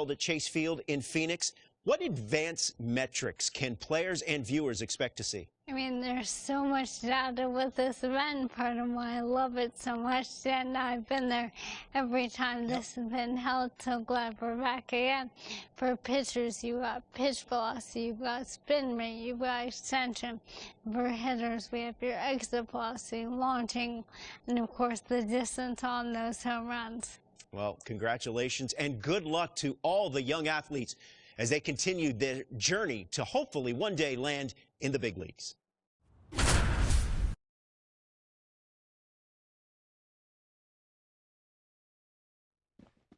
at Chase Field in Phoenix. What advanced metrics can players and viewers expect to see? I mean, there's so much data with this event, part of why I love it so much, and I've been there every time this has been held, so glad we're back again. For pitchers, you got pitch velocity, you got spin rate, you got extension. For hitters, we have your exit velocity, launching, and of course the distance on those home runs. Well, congratulations and good luck to all the young athletes as they continue their journey to hopefully one day land in the big leagues.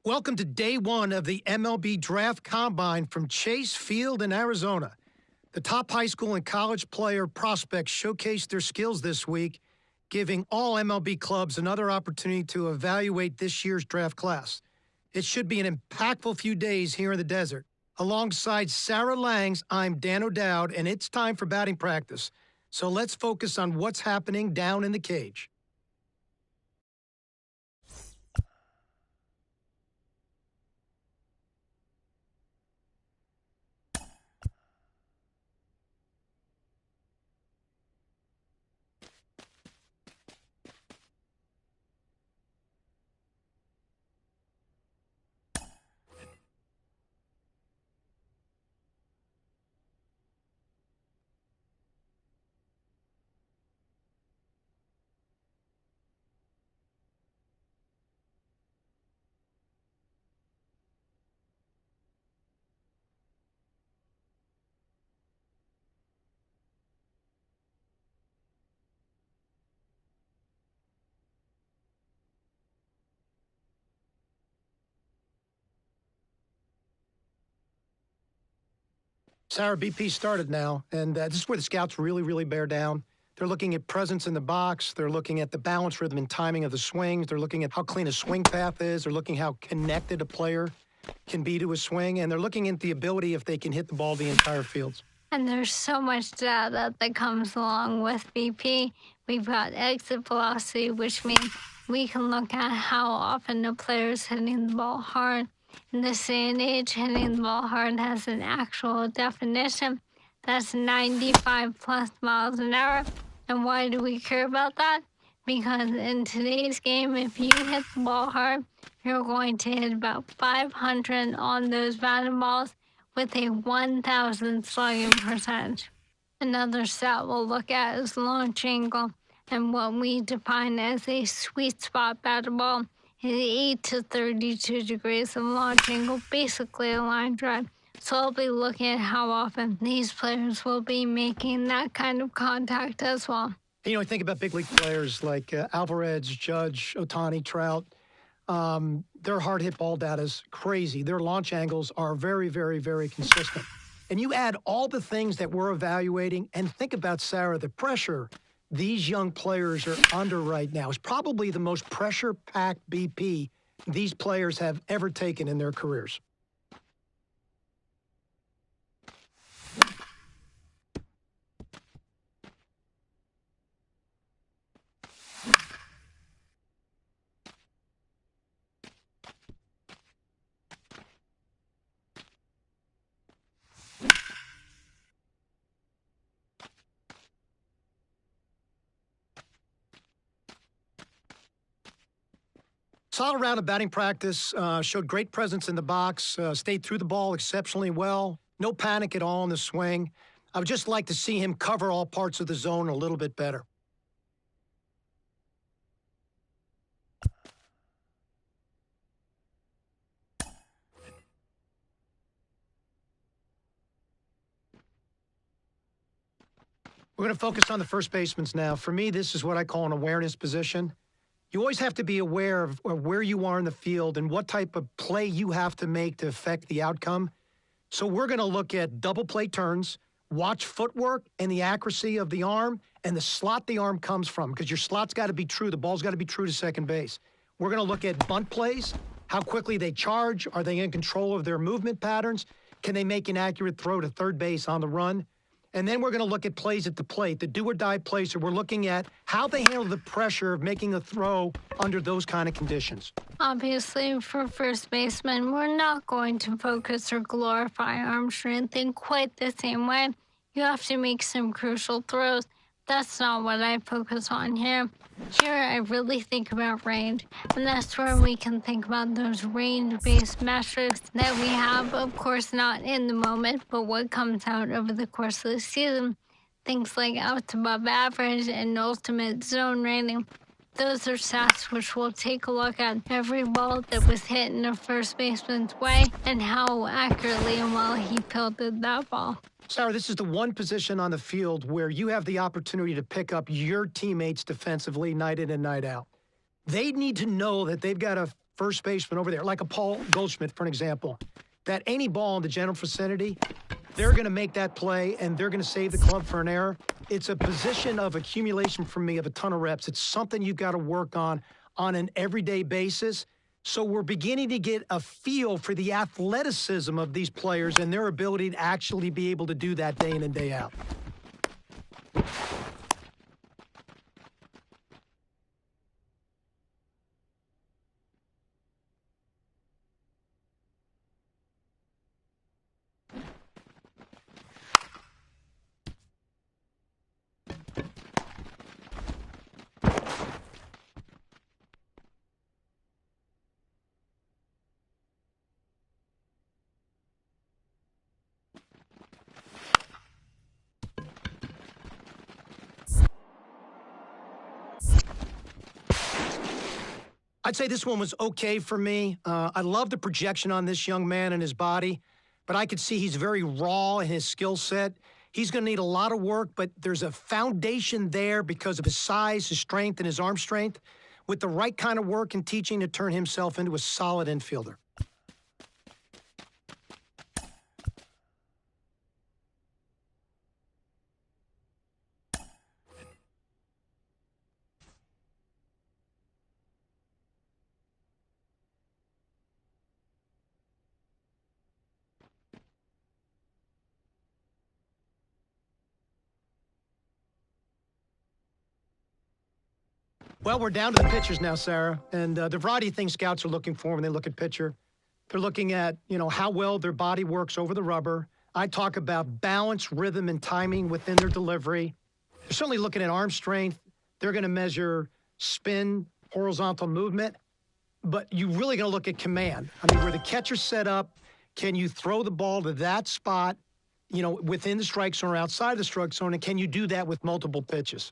Welcome to day one of the MLB Draft Combine from Chase Field in Arizona. The top high school and college player prospects showcased their skills this week, giving all MLB clubs another opportunity to evaluate this year's draft class. It should be an impactful few days here in the desert. Alongside Sarah Langs, I'm Dan O'Dowd, and it's time for batting practice. So let's focus on what's happening down in the cage. Sarah, BP started now, and this is where the scouts really bear down. They're looking at presence in the box. They're looking at the balance, rhythm, and timing of the swings. They're looking at how clean a swing path is. They're looking how connected a player can be to a swing, and they're looking at the ability if they can hit the ball the entire field. And there's so much data that comes along with BP. We've got exit velocity, which means we can look at how often a player's hitting the ball hard. In this day and age, hitting the ball hard has an actual definition. That's 95 plus miles an hour. And why do we care about that? Because in today's game, if you hit the ball hard, you're going to hit about 500 on those batted balls with a 1,000 slugging percentage. Another stat we'll look at is launch angle, and what we define as a sweet spot batted ball is 8 to 32 degrees of launch angle, basically a line drive. So I'll be looking at how often these players will be making that kind of contact as well. You know, I think about big league players like Alvarez, Judge, Ohtani, Trout. Their hard hit ball data is crazy. Their launch angles are very consistent. And you add all the things that we're evaluating, and think about, Sarah, the pressure these young players are under right now is probably the most pressure-packed BP these players have ever taken in their careers. Solid round of batting practice, showed great presence in the box, stayed through the ball exceptionally well. No panic at all in the swing. I would just like to see him cover all parts of the zone a little bit better. We're going to focus on the first baseman now. For me, this is what I call an awareness position. You always have to be aware of where you are in the field and what type of play you have to make to affect the outcome. So we're going to look at double play turns, watch footwork and the accuracy of the arm and the slot the arm comes from, because your slot's got to be true. The ball's got to be true to second base. We're going to look at bunt plays, how quickly they charge. Are they in control of their movement patterns? Can they make an accurate throw to third base on the run? And then we're going to look at plays at the plate, the do-or-die plays. So we're looking at how they handle the pressure of making a throw under those kind of conditions. Obviously, for first baseman, we're not going to focus or glorify arm strength in quite the same way. You have to make some crucial throws. That's not what I focus on here. Here, I really think about range, and that's where we can think about those range-based metrics that we have, of course, not in the moment, but what comes out over the course of the season. Things like outs above average and ultimate zone rating. Those are stats which we'll take a look at every ball that was hit in a first baseman's way and how accurately and well he fielded that ball. Sarah, this is the one position on the field where you have the opportunity to pick up your teammates defensively night in and night out. They need to know that they've got a first baseman over there, like a Paul Goldschmidt, for an example, that any ball in the general vicinity, they're going to make that play and they're going to save the club for an error. It's a position of accumulation for me of a ton of reps. It's something you've got to work on an everyday basis. So we're beginning to get a feel for the athleticism of these players and their ability to actually be able to do that day in and day out. I'd say this one was okay for me. I love the projection on this young man and his body, but I could see he's very raw in his skill set. He's going to need a lot of work, but there's a foundation there because of his size, his strength, and his arm strength, with the right kind of work and teaching to turn himself into a solid infielder. Well, we're down to the pitchers now, Sarah, and the variety of things scouts are looking for when they look at pitcher. They're looking at, how well their body works over the rubber. I talk about balance, rhythm, and timing within their delivery. They're certainly looking at arm strength. They're going to measure spin, horizontal movement, but you're really going to look at command. I mean, where the catcher's set up, can you throw the ball to that spot, within the strike zone or outside the strike zone, and can you do that with multiple pitches?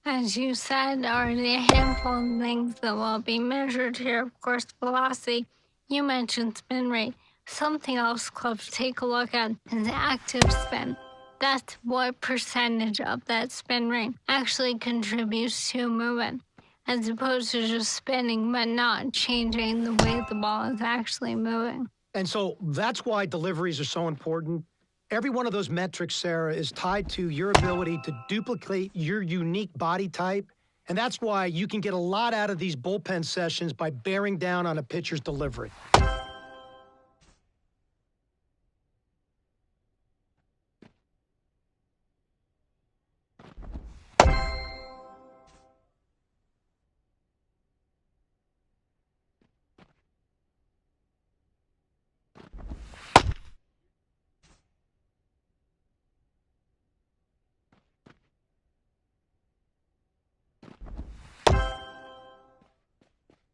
As you said, already a handful of things that will be measured here. Of course, velocity. You mentioned spin rate. Something else clubs take a look at is active spin. That's what percentage of that spin rate actually contributes to movement, as opposed to just spinning but not changing the way the ball is actually moving. And so that's why deliveries are so important. Every one of those metrics, Sarah, is tied to your ability to duplicate your unique body type. And that's why you can get a lot out of these bullpen sessions by bearing down on a pitcher's delivery.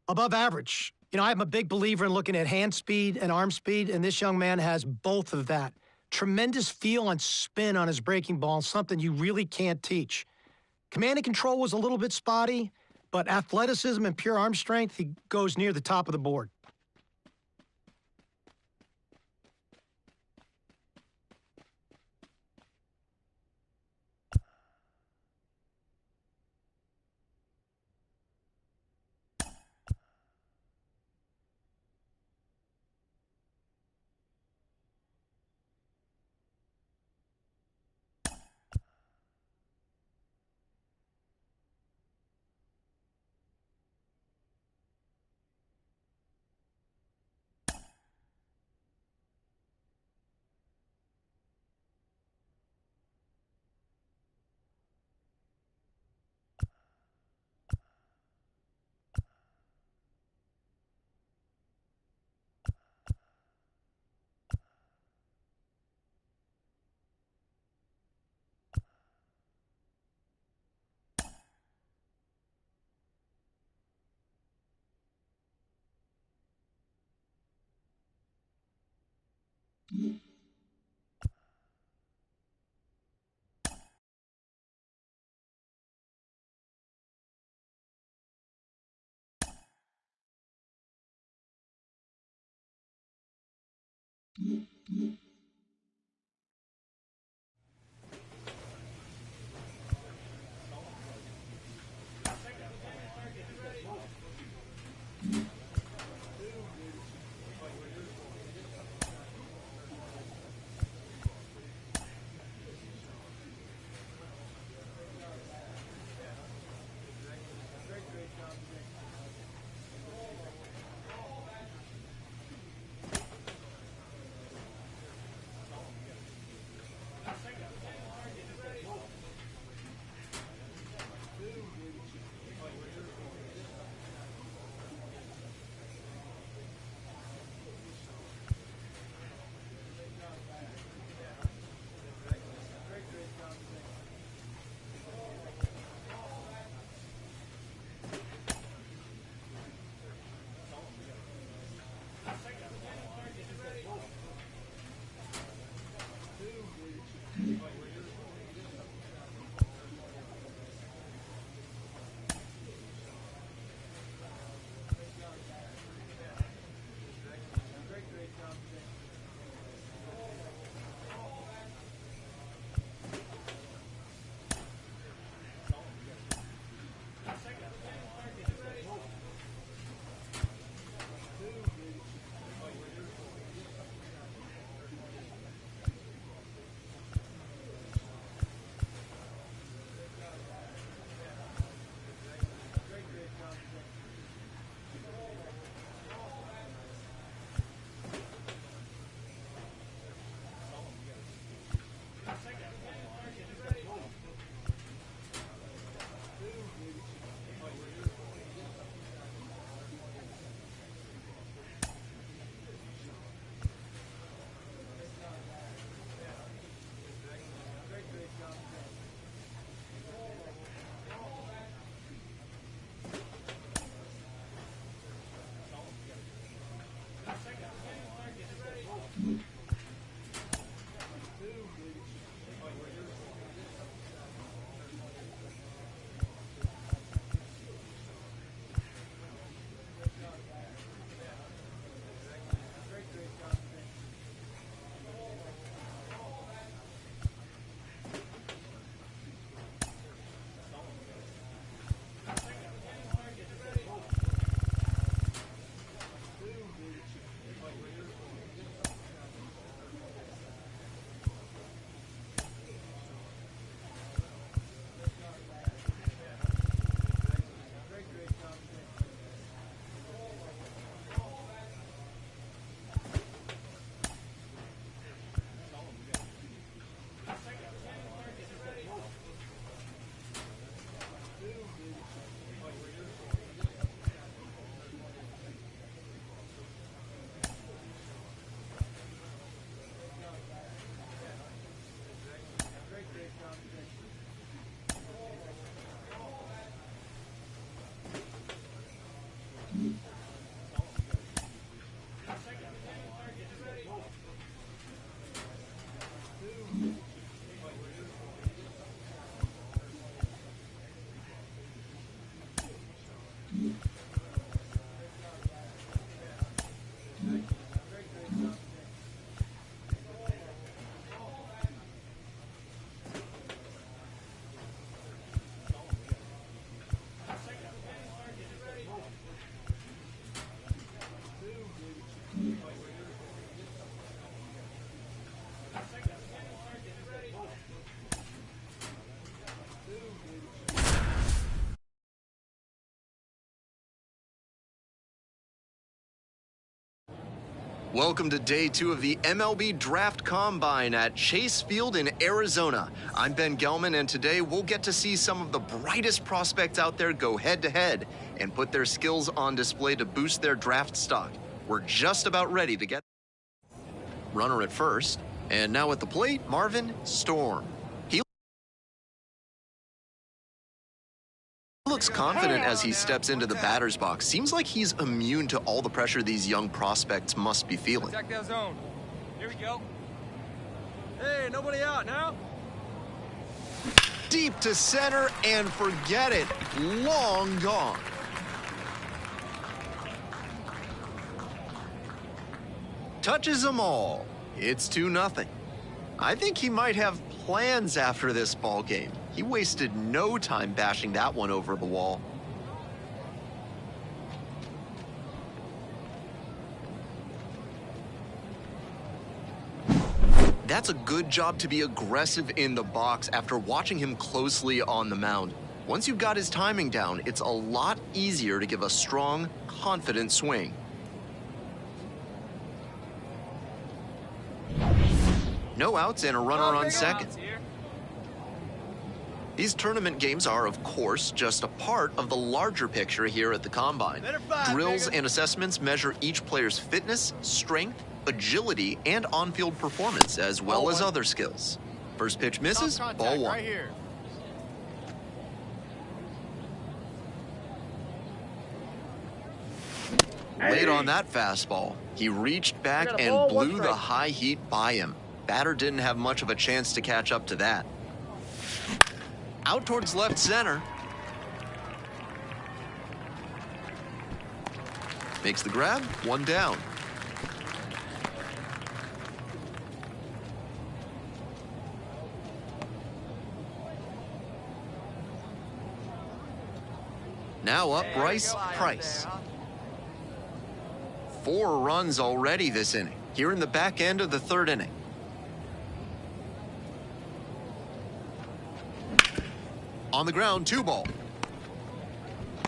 Above average. I'm a big believer in looking at hand speed and arm speed, and this young man has both of that. Tremendous feel and spin on his breaking ball, something you really can't teach. Command and control was a little bit spotty, but athleticism and pure arm strength, he goes near the top of the board. Welcome to day 2 of the MLB Draft Combine at Chase Field in Arizona. I'm Ben Gelman, and today we'll get to see some of the brightest prospects out there go head-to-head and put their skills on display to boost their draft stock. We're just about ready to get runner at first, and now at the plate, Marvin Storm. He looks confident as he steps into the batter's box. Seems like he's immune to all the pressure these young prospects must be feeling. Attack that zone. Here we go. Hey, nobody out now? Deep to center, and forget it. Long gone. Touches them all. It's 2-0. I think he might have plans after this ball game. He wasted no time bashing that one over the wall. That's a good job to be aggressive in the box after watching him closely on the mound. Once you've got his timing down, it's a lot easier to give a strong, confident swing. No outs and a runner on second. These tournament games are, of course, just a part of the larger picture here at the Combine. Drills and assessments measure each player's fitness, strength, agility, and on-field performance, as well as other skills. First pitch misses, ball one. Right here. Late on that fastball, he reached back and blew the high heat by him. Batter didn't have much of a chance to catch up to that. Out towards left center. Makes the grab, one down. Now up Bryce Price. 4 runs already this inning, here in the back end of the 3rd inning. On the ground, 2 ball.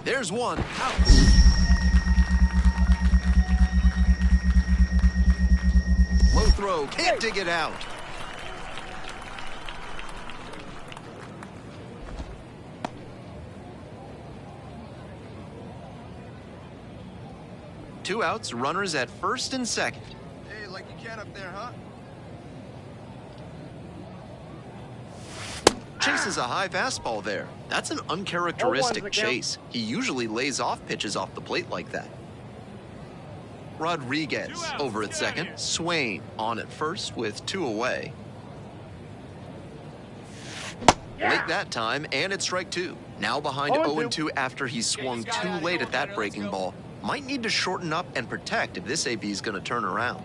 There's one, out. Low throw, can't dig it out. Two outs, runners at first and second. Hey, like you can up there, huh? Chases a high fastball there. That's an uncharacteristic chase. He usually lays off pitches off the plate like that. Rodriguez over at second. Swain on at first with 2 away. Late that time, and it's strike 2. Now behind 0-2 after he swung too late at that breaking ball. Might need to shorten up and protect if this AB is going to turn around.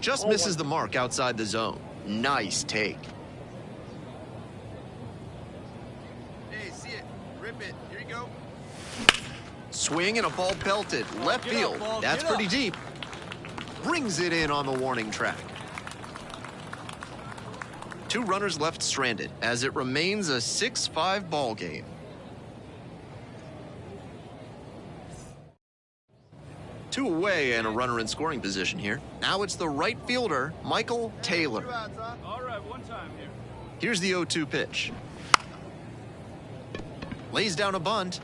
Just misses the mark outside the zone. Nice take. Hey, see it. Rip it. Here you go. Swing and a ball belted. Left field. That's pretty deep. Brings it in on the warning track. 2 runners left stranded as it remains a 6-5 ball game. Two away and a runner in scoring position here. Now it's the right fielder, Michael Taylor. All right, one time here. Here's the 0-2 pitch. Lays down a bunt.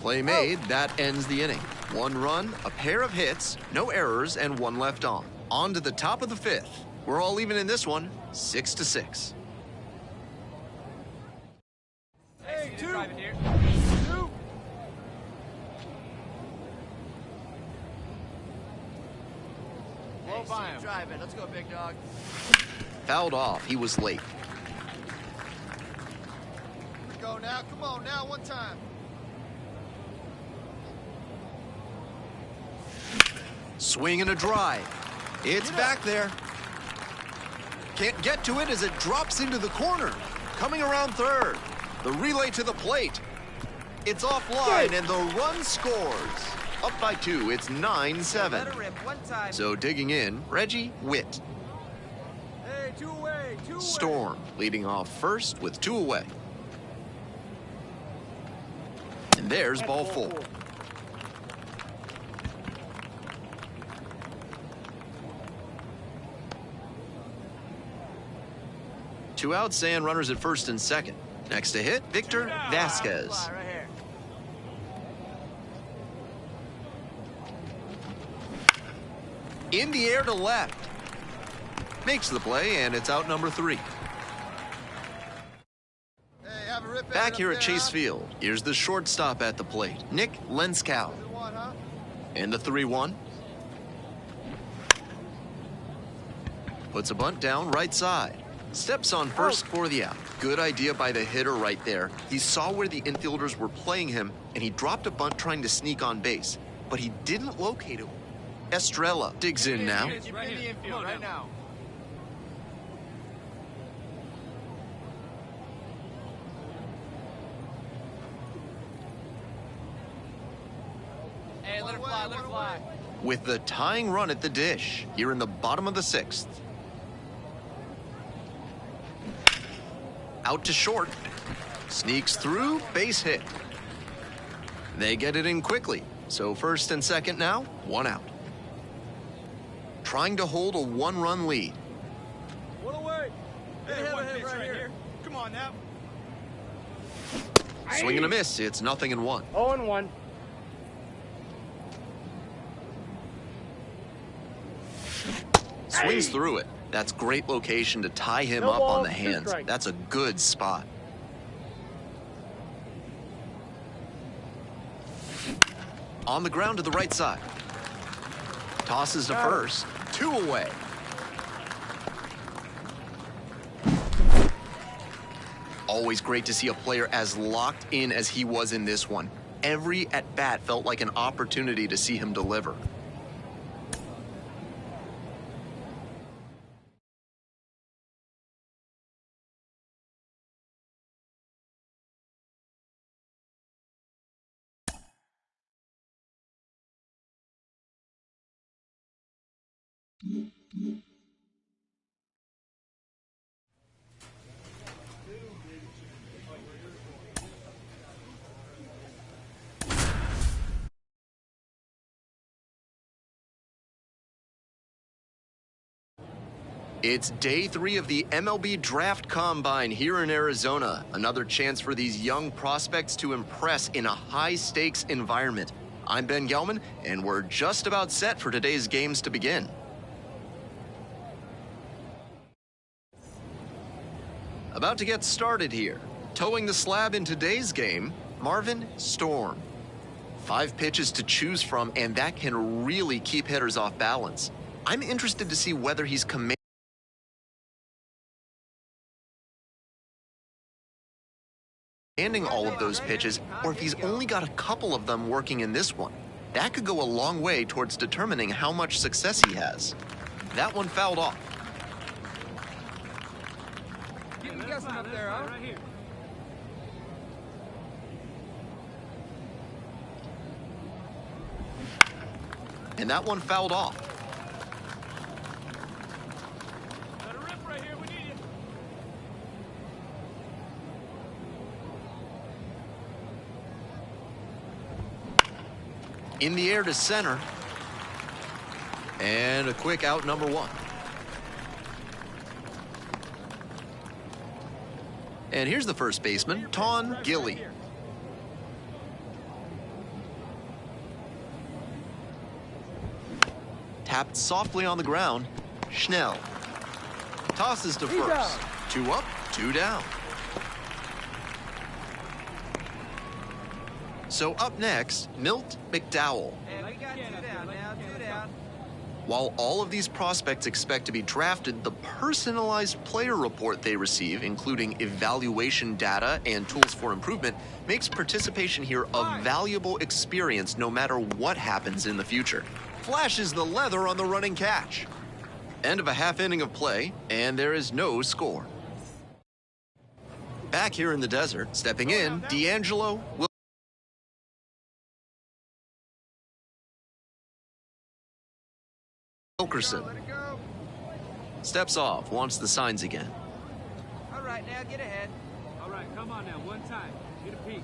Play made, that ends the inning. 1 run, a pair of hits, no errors, and 1 left on. On to the top of the 5th. We're all even in this one, 6-6. Hey, 2. Hey, see you drive it. Let's go, big dog. Fouled off, he was late. Here we go now. Come on now, one time. Swing and a drive. It's back there. Can't get to it as it drops into the corner. Coming around third. The relay to the plate. It's offline and the run scores. Up by 2, it's 9-7. So digging in, Reggie Witt. Hey, 2 away, 2 away. Storm leading off first with 2 away. And there's ball 4. Two outs and runners at first and second. Next to hit, Victor Vasquez. Right here. In the air to left. Makes the play, and it's out number 3. Hey, have a rip Back here up at there, Chase Field, here's the shortstop at the plate, Nick Lenskow. One, huh? And the 3-1. Puts a bunt down right side. Steps on first for the out. Good idea by the hitter right there. He saw where the infielders were playing him, and he dropped a bunt trying to sneak on base, but he didn't locate it. Estrella digs in now. Get in the infield right now. Hey, let it fly, let it fly. With the tying run at the dish here in the bottom of the 6th. Out to short. Sneaks through, base hit. They get it in quickly. So first and second now, 1 out. Trying to hold a 1-run lead. What away? Hey, one pitch right here. Come on now. Swing and a miss. It's 0-1. 0-1. Swings through it. That's great location to tie him up on the hands. That's a good spot. On the ground to the right side. Tosses to first. 2 away. Always great to see a player as locked in as he was in this one. Every at-bat felt like an opportunity to see him deliver. It's day 3 of the MLB Draft Combine here in Arizona. Another chance for these young prospects to impress in a high-stakes environment. I'm Ben Gelman, and we're just about set for today's games to begin. About to get started here. Towing the slab in today's game, Marvin Storm. 5 pitches to choose from, and that can really keep hitters off balance. I'm interested to see whether he's commanding all of those pitches, or if he's only got a couple of them working in this one. That could go a long way towards determining how much success he has. That one fouled off. Keep me guessing up there, huh? Right here. And that one fouled off. Let it rip right here, we need it. In the air to center. And a quick out, number 1. And here's the first baseman, Ton Gilly. Tapped softly on the ground, Schnell. Tosses to first. 2 up, 2 down. So up next, Milt McDowell. And we got 2 down now, 2 down. While all of these prospects expect to be drafted, the personalized player report they receive, including evaluation data and tools for improvement, makes participation here a valuable experience no matter what happens in the future. Flashes the leather on the running catch. End of a half inning of play, and there is no score. Back here in the desert, stepping in, D'Angelo Wilkerson. Let it go. Steps off, wants the signs again. All right, now get ahead. All right, come on now, one time. Get a piece.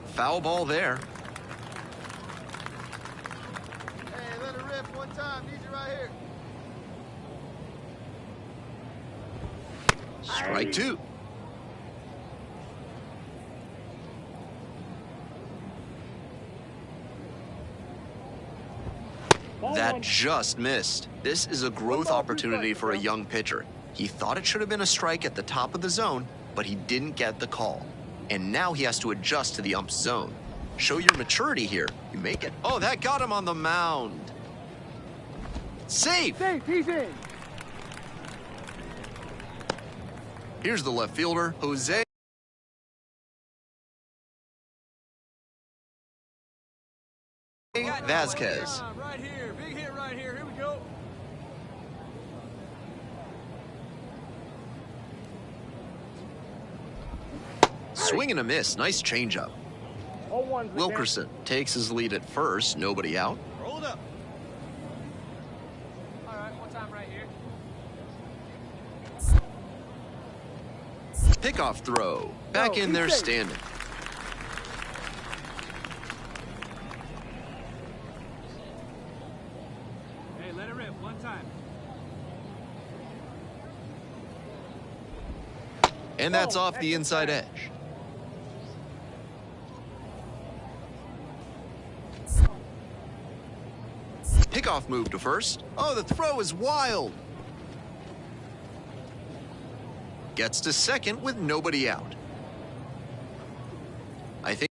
Foul ball there. Hey, let it rip one time. Need you right here. Strike 2. That just missed. This is a growth opportunity for a young pitcher. He thought it should have been a strike at the top of the zone, but he didn't get the call. And now he has to adjust to the ump's zone. Show your maturity here. You make it. Oh, that got him on the mound. Safe! Safe, he's in. Here's the left fielder, Jose Vasquez. Right here, big hit right here. Here we go. Swing and a miss. Nice changeup. 0-1's the Wilkerson takes his lead at first. Nobody out. game. Roll it up. All right, one time right here. Pickoff throw. Back in there standing. Hey, let it rip. One time. And that's off the inside edge. Pickoff move to first. Oh, the throw is wild. Gets to second with nobody out. I think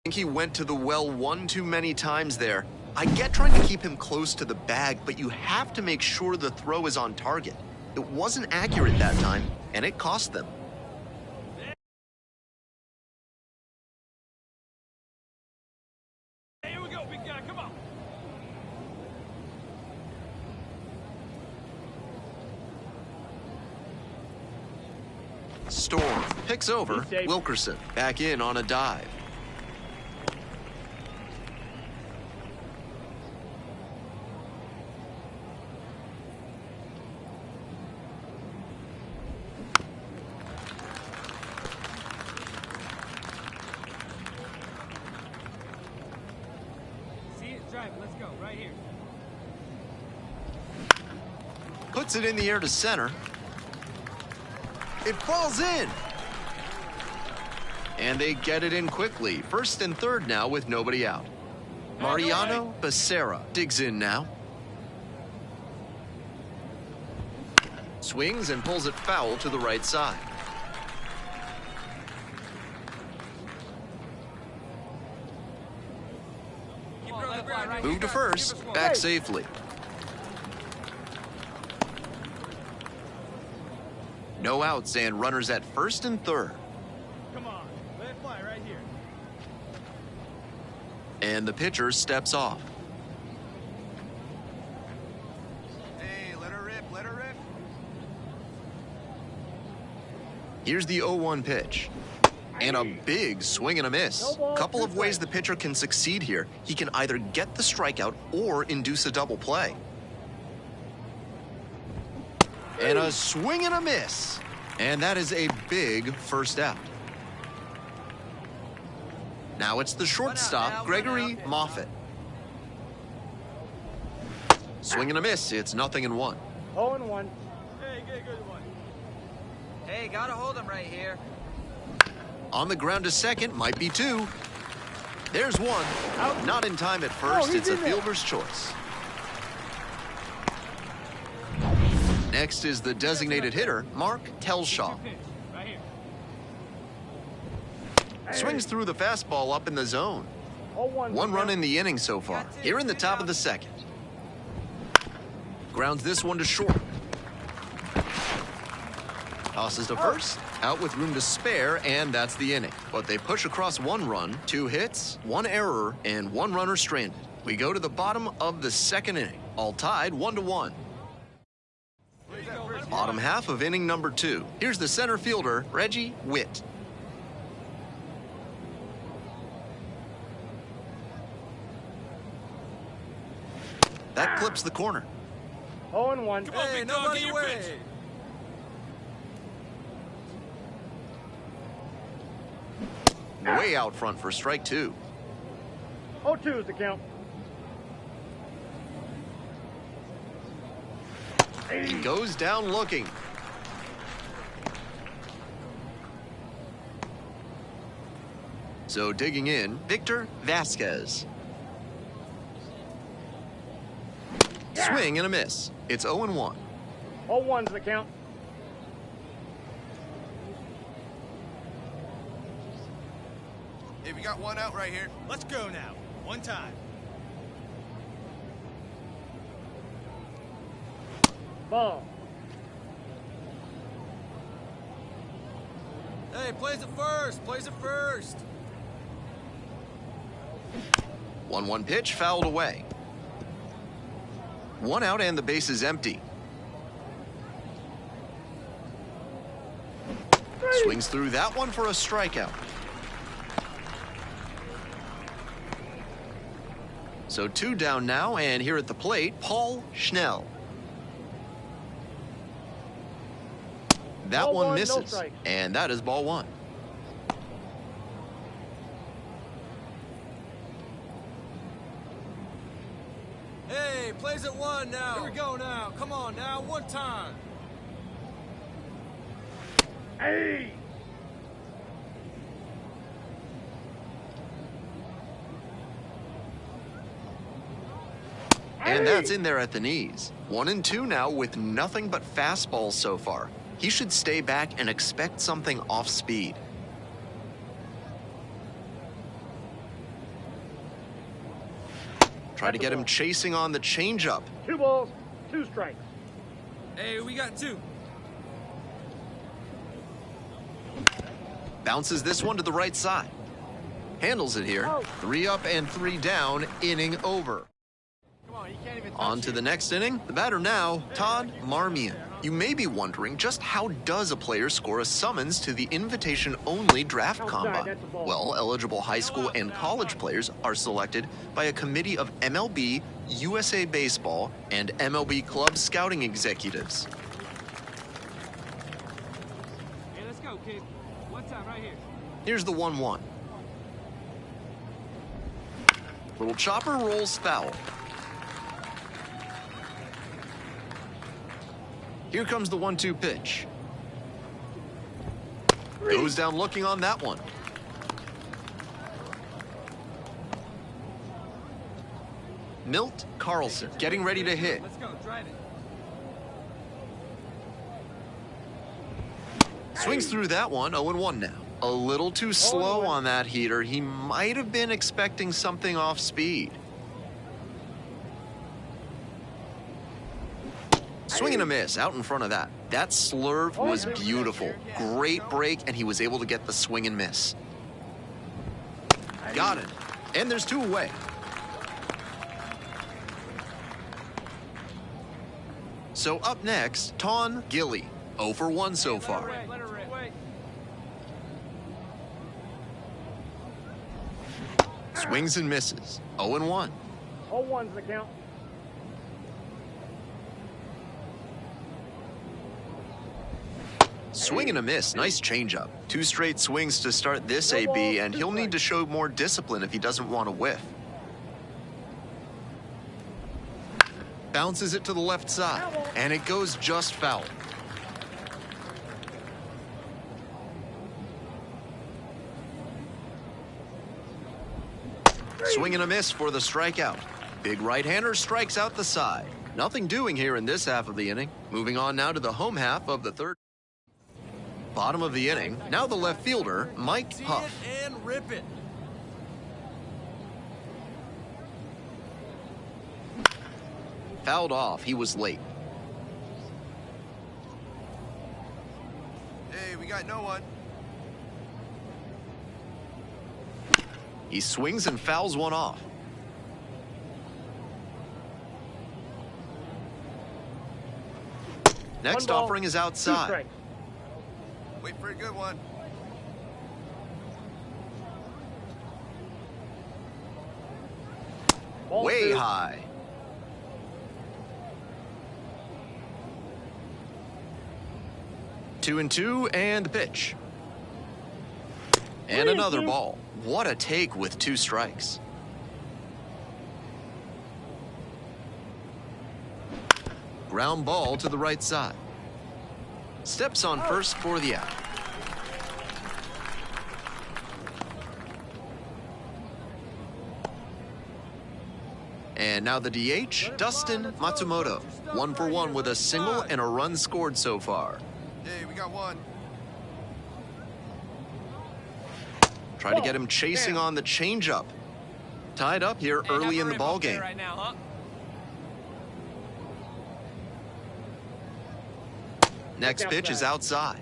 think he went to the well one too many times there. I get trying to keep him close to the bag, but you have to make sure the throw is on target. It wasn't accurate that time, and it cost them. Here we go, big guy, come on. Storm picks over Wilkerson. Back in on a dive. See it, drive it. Let's go, right here. Puts it in the air to center. It falls in. And they get it in quickly. First and third now with nobody out. Mariano Becerra digs in now. Swings and pulls it foul to the right side. Move to first, back safely. No outs and runners at first and third. Come on, let it fly right here. And the pitcher steps off. Hey, let her rip, let her rip. Here's the 0-1 pitch. And a big swing and a miss. Couple of ways the pitcher can succeed here. He can either get the strikeout or induce a double play. And a swing and a miss. And that is a big first out. Now it's the shortstop, Gregory Moffett. Swing and a miss. It's 0-1. 0-1. Hey, get a good one. Hey, gotta hold him right here. On the ground to second, might be two. There's one. Not in time at first. It's a fielder's choice. Next is the designated hitter, Mark Telshaw. Right here. Swings through the fastball up in the zone. 1 run in the inning so far. Here in the top of the second. Grounds this one to short. Tosses to first. Out with room to spare, and that's the inning. But they push across 1 run, 2 hits, 1 error, and 1 runner stranded. We go to the bottom of the second inning. All tied 1-1. Bottom half of inning number 2. Here's the center fielder, Reggie Witt. That clips the corner. 0-1. Come on, big dog, get your pitch. Way out front for strike 2. 0-2 is the count. He goes down looking. So digging in, Victor Vasquez. Swing and a miss. It's 0-1. 0-1's the count. Hey, we got 1 out right here. Let's go now. 1 time. Ball. Hey, plays it first. Plays it first. 1-1 pitch fouled away. 1 out and the base is empty. Swings through that one for a strikeout. So 2 down now, and here at the plate, Paul Schnell. That Ball one 1, no misses, strike. and that is ball 1. Hey, plays it 1 now. Here we go now. Come on now, 1 time. Hey! And that's in there at the knees. 1 and 2 now with nothing but fastballs so far. He should stay back and expect something off speed. Try to get him chasing on the changeup. 2 balls, 2 strikes. Hey, we got 2. Bounces this one to the right side. Handles it here. 3 up and 3 down, inning over. On to the next inning. The batter now, Todd Marmion. You may be wondering, just how does a player score a summons to the invitation-only draft combine? Well, eligible high school and college players are selected by a committee of MLB, USA Baseball, and MLB club scouting executives. Hey, let's go, kid. One time right here. Here's the 1-1. Little chopper rolls foul. Here comes the 1-2 pitch. Goes down looking on that one. Milt Carlson getting ready to hit. Let's go, drive it. Swings through that one, 0-1 now. A little too slow on that heater. He might have been expecting something off speed. Swing and a miss out in front of that. That slurve was beautiful. Great break, and he was able to get the swing and miss. Got it. And there's 2 away. So up next, Tawn Gilly. 0 for 1 so far. Let her rip. Swings and misses. 0-1. 0-1's the count. Swing and a miss. Nice changeup. 2 straight swings to start this AB, and he'll need to show more discipline if he doesn't want to whiff. Bounces it to the left side, and it goes just foul. Swing and a miss for the strikeout. Big right-hander strikes out the side. Nothing doing here in this half of the inning. Moving on now to the home half of the third. Bottom of the inning, now the left fielder, Mike Huff. See it and rip it. Fouled off, he was late. Hey, we got no one. He swings and fouls one off. Next offering is outside. Wait for a good one. Way high. Two and two, and the pitch. And another ball. What a take with 2 strikes. Ground ball to the right side. Steps on first for the out. And now the DH, Dustin Matsumoto. 1 for 1 with a single and a run scored so far. Hey, we got 1. Try to get him chasing on the changeup. Tied up here early in the ball game. Right now, huh? Next pitch is outside.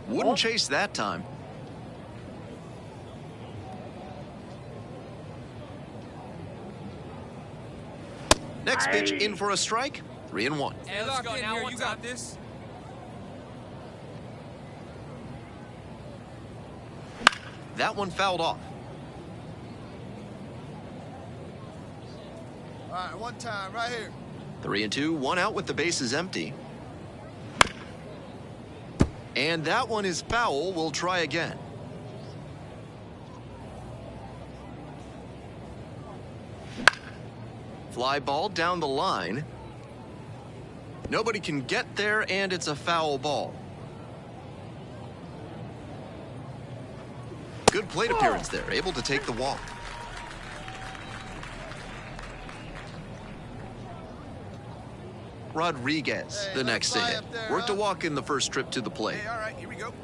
Wouldn't chase that time. Next pitch in for a strike. 3-1. Hey, let's go now. You got this. That one fouled off. All right, one time, right here. 3-2, 1 out with the bases empty. And that one is foul. We'll try again. Fly ball down the line. Nobody can get there, and it's a foul ball. Good plate appearance there, able to take the walk. Rodriguez, the next to hit. Worked a walk in the first trip to the plate. Hey, all right, here we go.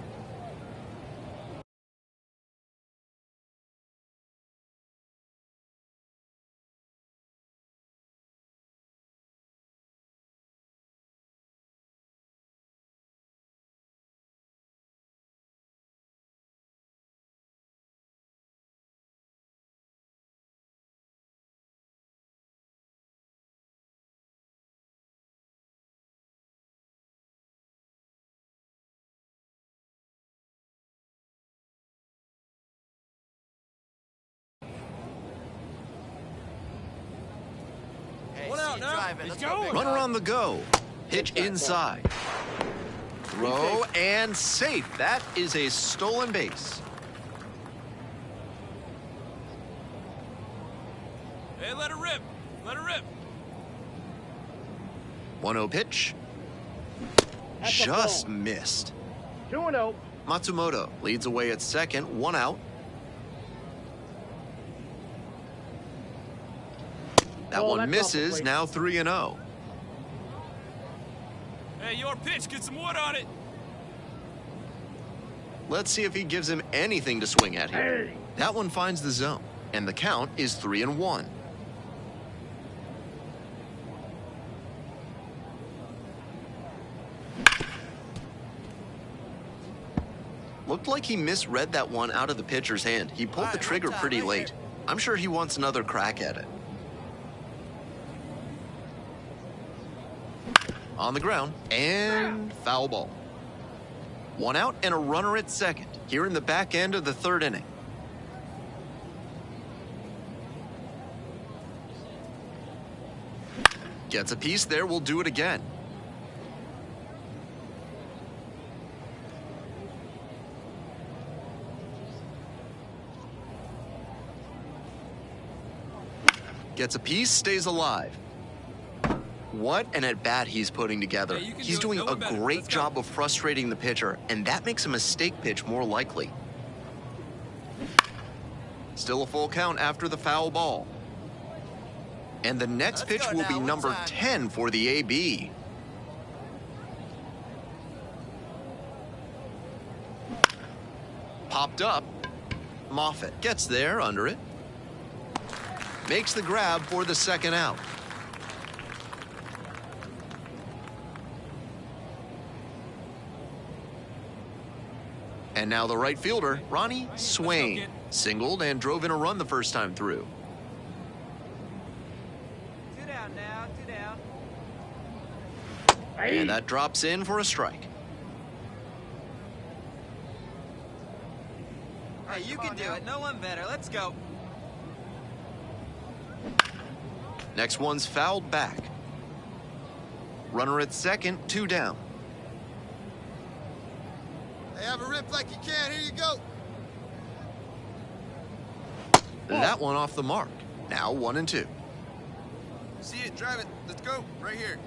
out now. He's going. Runner on the go. Pitch inside. Throw and safe. That is a stolen base. Hey, let her rip. Let her rip. 1-0 pitch. Just missed. 2-0. Matsumoto leads away at second, 1 out. That one misses, now 3-0. Hey, your pitch. Get some wood on it. Let's see if he gives him anything to swing at here. That one finds the zone, and the count is 3-1. Looked like he misread that one out of the pitcher's hand. He pulled the trigger pretty late. I'm sure he wants another crack at it. On the ground, and foul ball. 1 out and a runner at second, here in the back end of the third inning. Gets a piece there, we'll do it again. Gets a piece, stays alive. What an at-bat he's putting together. Yeah, He's doing a great job of frustrating the pitcher, and that makes a mistake pitch more likely. Still a full count after the foul ball. And the next pitch will be number 10 for the AB. Popped up. Moffitt gets there under it. Makes the grab for the second out. And now the right fielder, Ronnie Swain, singled and drove in a run the first time through. 2 down now, 2 down. And that drops in for a strike. Hey, you can do it. No one better. Let's go. Next one's fouled back. Runner at second, 2 down. Hey, have a rip like you can. Here you go. That one off the mark. Now 1 and 2. See it, drive it. Let's go. Right here.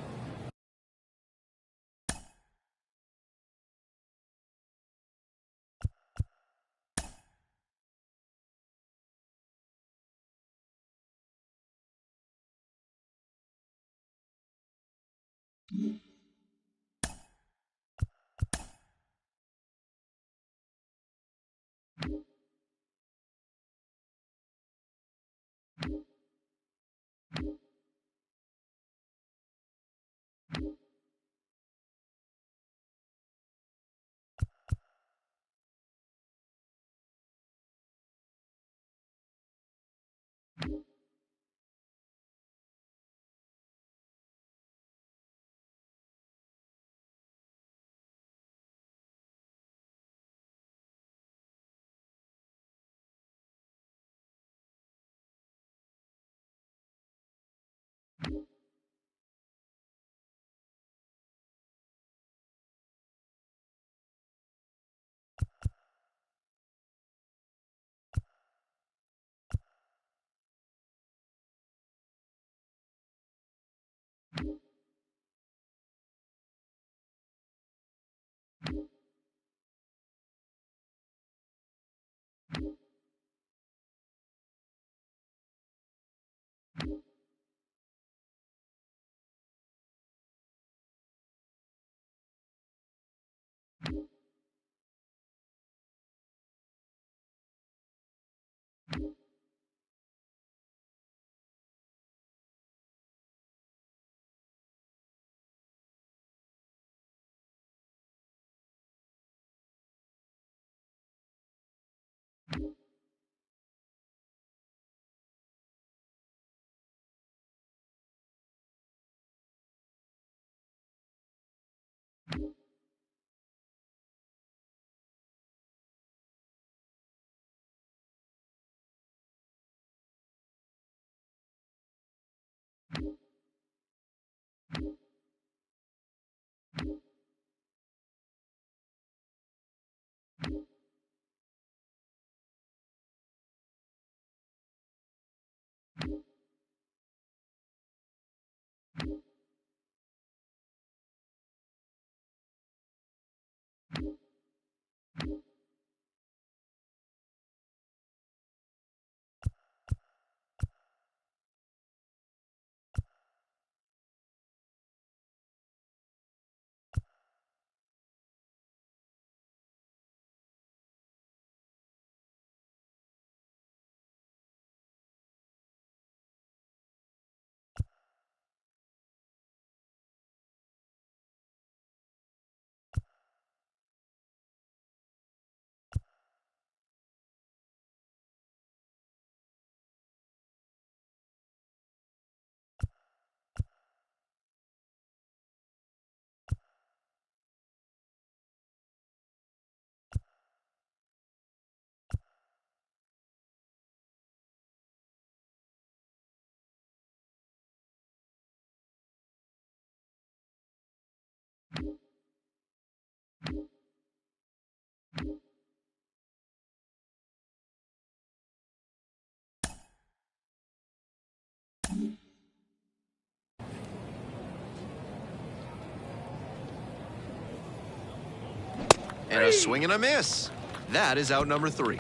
And a swing and a miss. That is out number 3.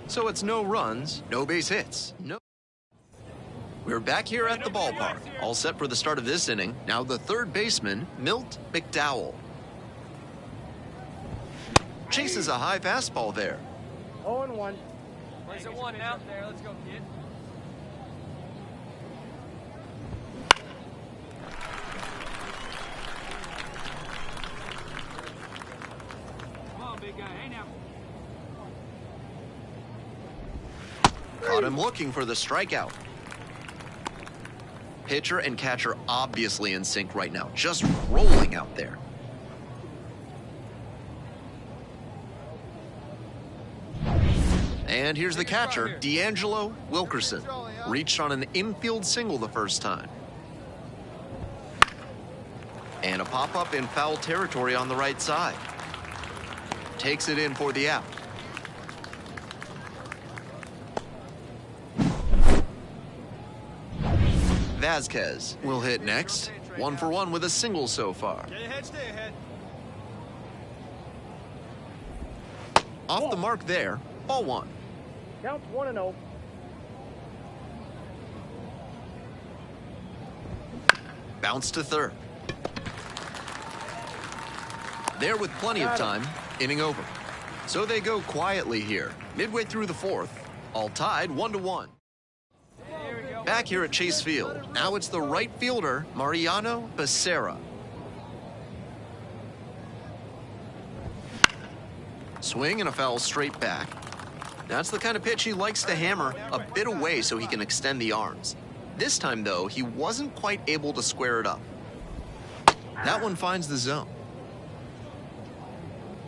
So it's no runs, no base hits. No. We're back here at the ballpark, all set for the start of this inning. Now the third baseman, Milt McDowell. Chases a high fastball there. 0-1. Plays at 1 now. There, let's go, kid. Come on, big guy. Hey, now. Caught him looking for the strikeout. Pitcher and catcher obviously in sync right now, just rolling out there. And here's the catcher, D'Angelo Wilkerson. Reached on an infield single the first time. And a pop-up in foul territory on the right side. Takes it in for the out. Vasquez will hit next. 1 for 1 with a single so far. Stay ahead, stay ahead. Off the mark there, ball 1. Count 1-0. Bounce to third. There with plenty of time, inning over. So they go quietly here, midway through the 4th, all tied 1-1. Back here at Chase Field, now it's the right fielder, Mariano Becerra. Swing and a foul straight back. That's the kind of pitch he likes to hammer a bit away so he can extend the arms. This time, though, he wasn't quite able to square it up. That one finds the zone.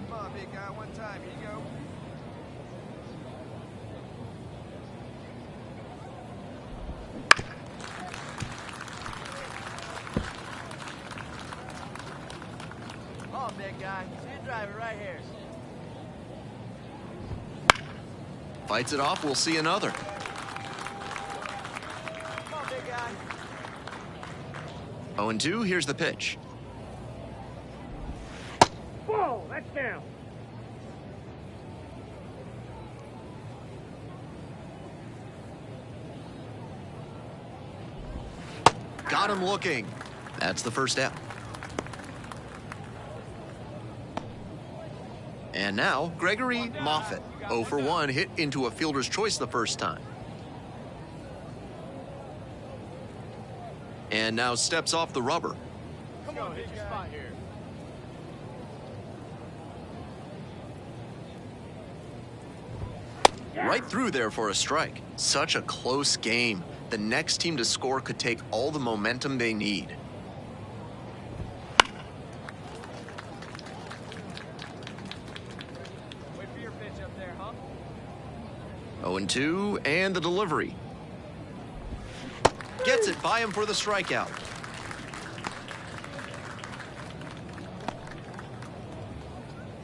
Come on, big guy, 1 time. Here you go. Come on, big guy. See you drive it right here. Fights it off, we'll see another. Come on, big guy. 0-2, here's the pitch. Whoa, that's down. Got him looking. That's the first out. And now, Gregory Moffett. 0 for 1, hit into a fielder's choice the first time. And now steps off the rubber. Come on, big spot here. Right through there for a strike. Such a close game. The next team to score could take all the momentum they need. Wait for your pitch up there, huh? 0-2, and the delivery. Gets it by him for the strikeout.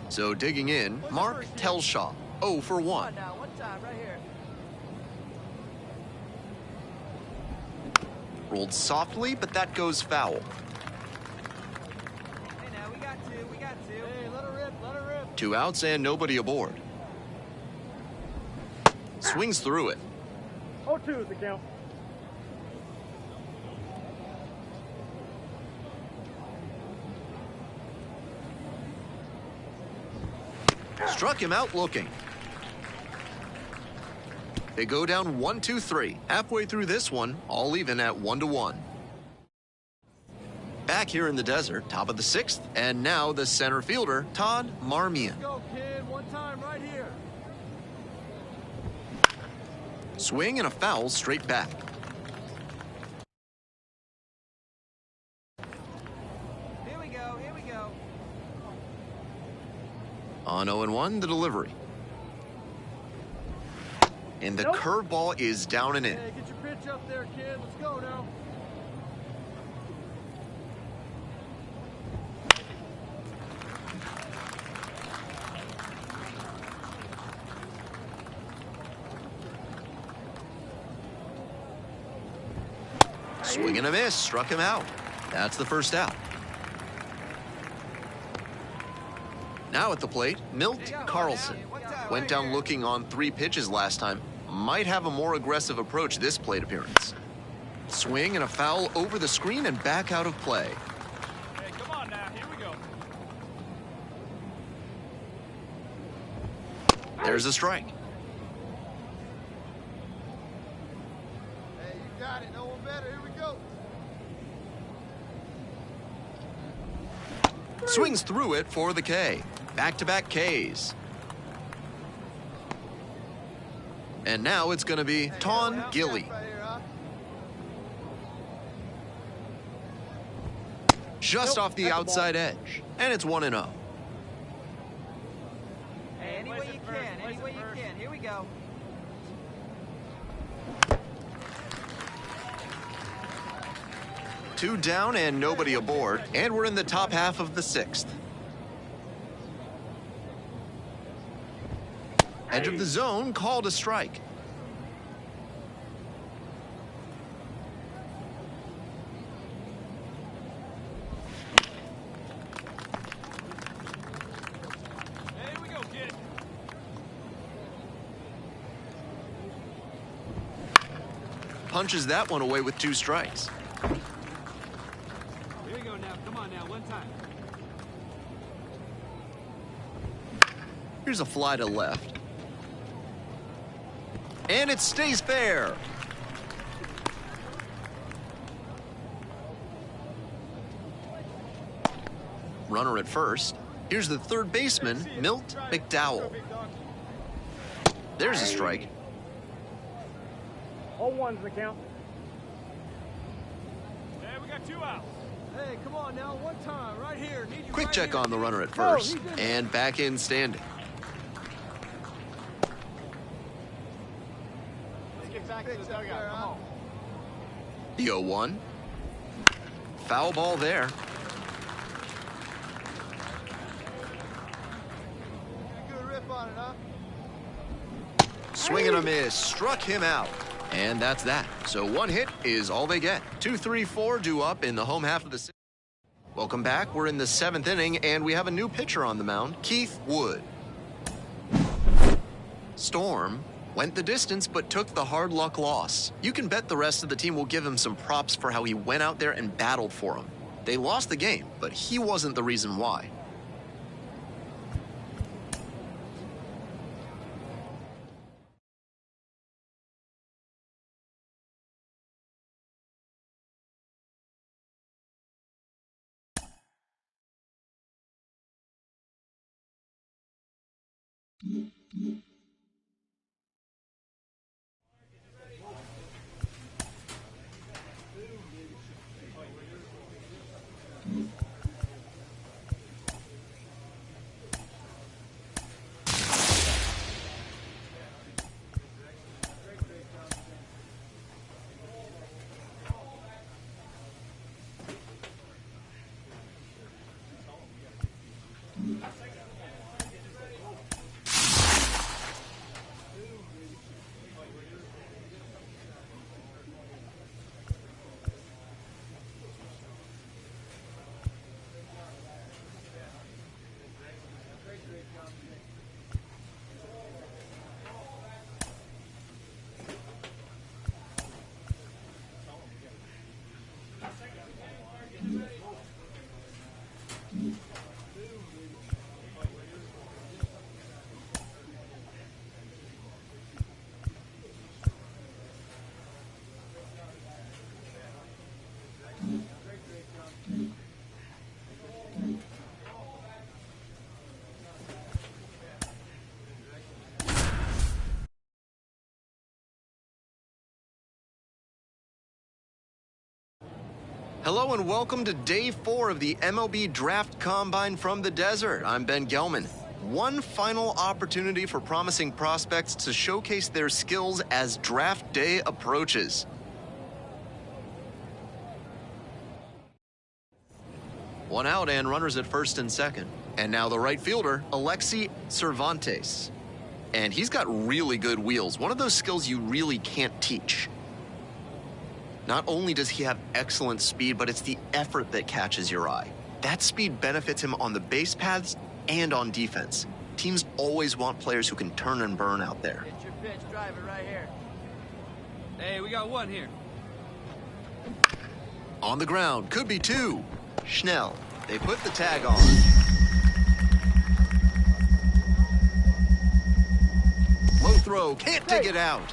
So digging in, Mark Telshaw, 0 for 1. Now, 1 time, right here. Rolled softly, but that goes foul. Hey, now, we got 2, we got 2. Hey, let her rip, let her rip. 2 outs and nobody aboard. Swings through it. 0-2 is the count. Struck him out looking. They go down 1-2-3. Halfway through this one, all even at 1-1. Back here in the desert, top of the 6th, and now the center fielder, Todd Marmion. Go, kid. 1 time right here. Swing and a foul straight back. Here we go, here we go. On 0-1, the delivery. And the curveball is down and in. Hey, get your pitch up there, kid. Let's go now. Swing and a miss, struck him out. That's the first out. Now at the plate, Milt Carlson. Went down looking on 3 pitches last time. Might have a more aggressive approach this plate appearance. Swing and a foul over the screen and back out of play. Hey, come on now. Here we go. There's a strike. Hey, you got it. No one better. Here we go. Swings through it for the K. Back-to-back Ks. And now it's going to be Tawn Gilly. Just off the outside edge. And it's 1-0. Hey, any way you can. Any way you can. Here we go. Two down and nobody aboard. And we're in the top half of the 6th. Edge of the zone, called a strike. Here we go, kid. Punches that one away with 2 strikes. Here we go now. Come on now, one time. Here's a fly to left. And it stays fair. Runner at first. Here's the third baseman, Milt McDowell. There's a strike. All ones the count. Hey, we got 2 outs. Hey, come on now, one time, right here. Need you Quick right check here. on the runner at first. And back in standing. Let's get back to the dugout. Come on. The 0-1. Foul ball there. Good rip on it, huh? Swing and a miss. Struck him out. And that's that. So 1 hit is all they get. 2, 3, 4 due up in the home half of the 6th. Welcome back. We're in the 7th inning, and we have a new pitcher on the mound, Keith Wood. Storm went the distance, but took the hard luck loss. You can bet the rest of the team will give him some props for how he went out there and battled for him. They lost the game, but he wasn't the reason why. Hello and welcome to Day 4 of the MLB Draft Combine from the Desert. I'm Ben Gelman. One final opportunity for promising prospects to showcase their skills as draft day approaches. One out and runners at first and second. And now the right fielder, Alexi Cervantes. And he's got really good wheels, one of those skills you really can't teach. Not only does he have excellent speed, but it's the effort that catches your eye. That speed benefits him on the base paths and on defense. Teams always want players who can turn and burn out there. Get your pitch, drive it right here. Hey, we got one here. On the ground, could be two. Schnell, they put the tag on. Low throw, can't dig it out.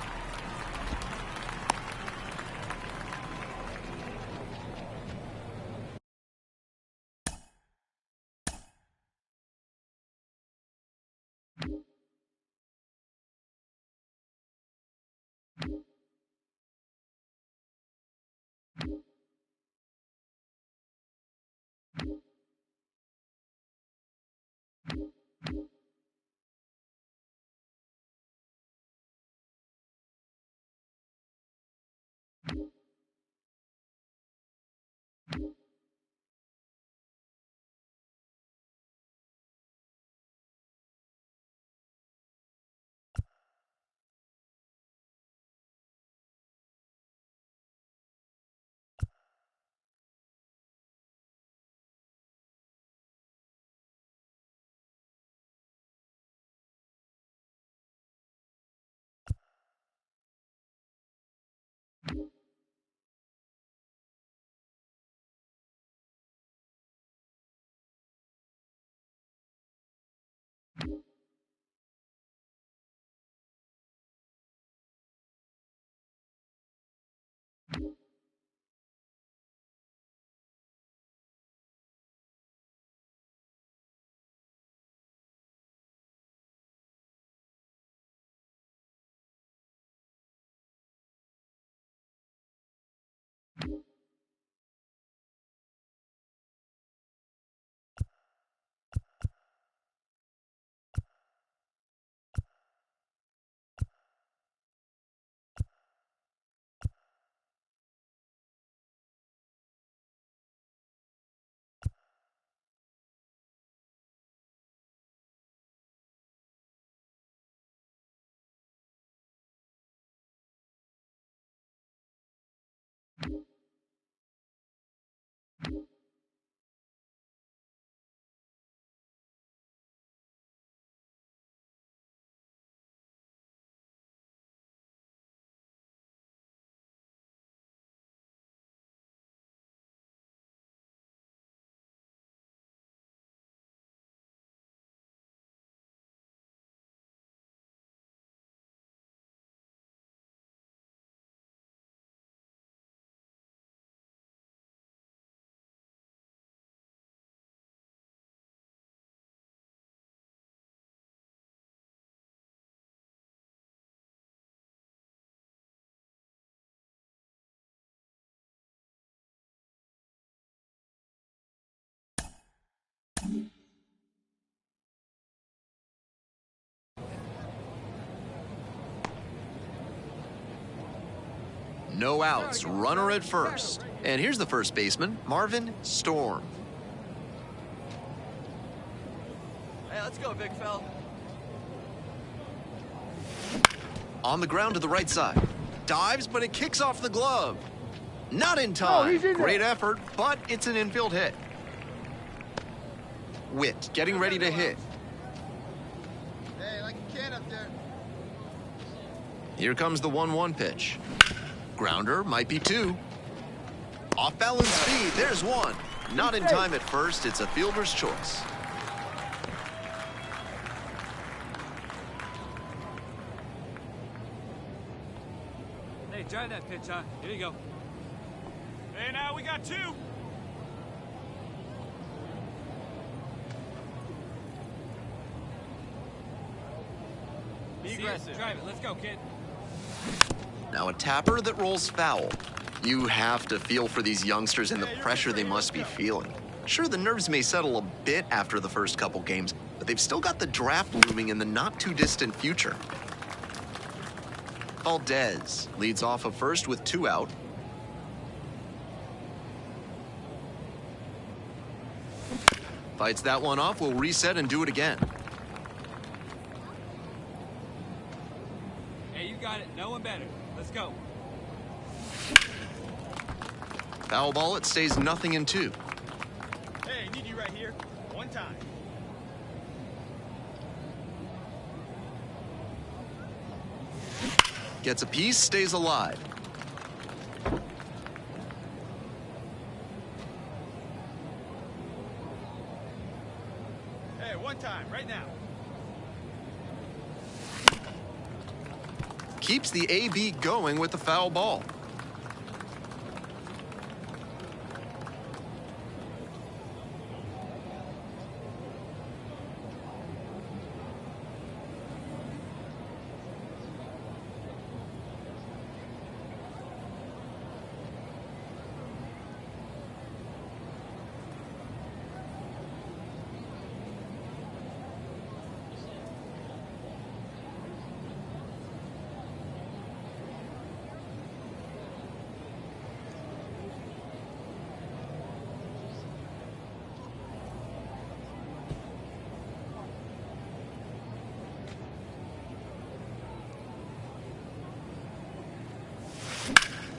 No outs, runner at first. And here's the first baseman, Marvin Storm. Hey, let's go, big fella. On the ground to the right side. Dives, but it kicks off the glove. Not in time. Great effort, but it's an infield hit. Witt getting ready to hit. Hey, like a can up there. Here comes the 1-1 pitch. Grounder, might be two. Off balance speed, there's one. Not in time at first, it's a fielder's choice. Hey, try that pitch, huh? Here you go. Hey, now we got two. Be aggressive. Drive it. Let's go, kid. Now a tapper that rolls foul. You have to feel for these youngsters and the pressure they must be feeling. Sure, the nerves may settle a bit after the first couple games, but they've still got the draft looming in the not-too-distant future. Valdez leads off of first with 2 out. Fights that one off, will reset and do it again. Hey, you got it. No one better. Let's go. Foul ball, it stays 0-2. Hey, need you right here. One time. Gets a piece, stays alive. Hey, one time, right now. Keeps the AB going with the foul ball.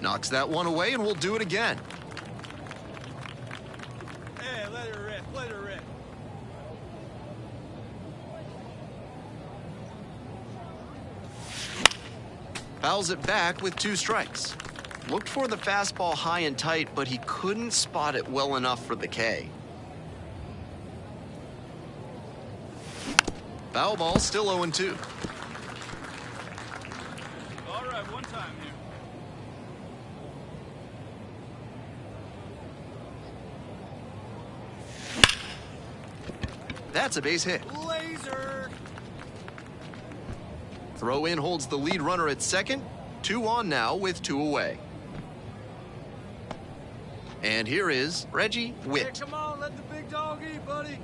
Knocks that one away, and we'll do it again. Hey, let her rip, let her rip. Fouls it back with 2 strikes. Looked for the fastball high and tight, but he couldn't spot it well enough for the K. Foul ball, still 0-2. All right, one time here. That's a base hit. Laser! Throw in holds the lead runner at second. 2 on now with 2 away. And here is Reggie Witt. Hey, come on, let the big dog eat, buddy.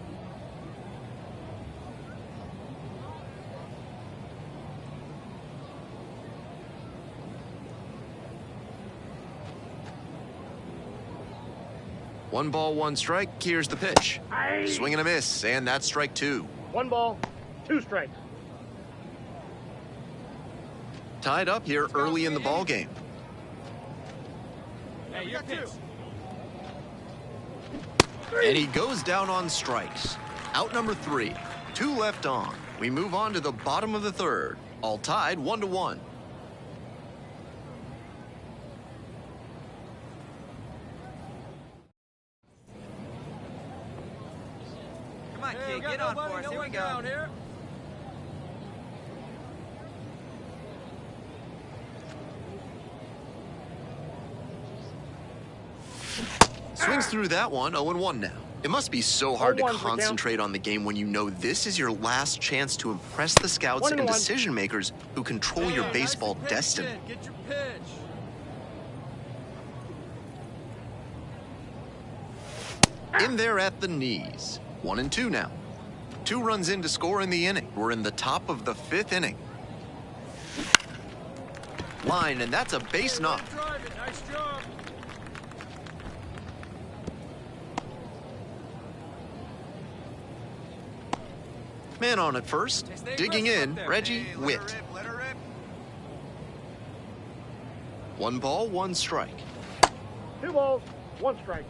One ball, 1 strike. Here's the pitch. Swing and a miss, and that's strike 2. 1 ball, 2 strikes. Tied up here early in the ball game. Hey, you're pissed. And he goes down on strikes. Out number 3. 2 left on. We move on to the bottom of the 3rd. All tied 1-1. Come on, Hey, kid, get on for us. No Here we one go. down here. Swings through that one, 0-1 now. It must be so hard to 0-1 for count. concentrate on the game when you know this is your last chance to impress the scouts and 1-1. decision makers who control your Hey, baseball nice pitch, destiny. kid. Get your pitch. In there at the knees. 1-2 now. 2 runs in to score in the inning. We're in the top of the 5th inning. Line, and that's a base Hey, knock. let him drive it. Nice job. Man on at first. Hey, stay Digging aggressive in, up there. Reggie Hey, let her Witt. rip, let her rip. 1 ball, 1 strike. 2 balls, 1 strike.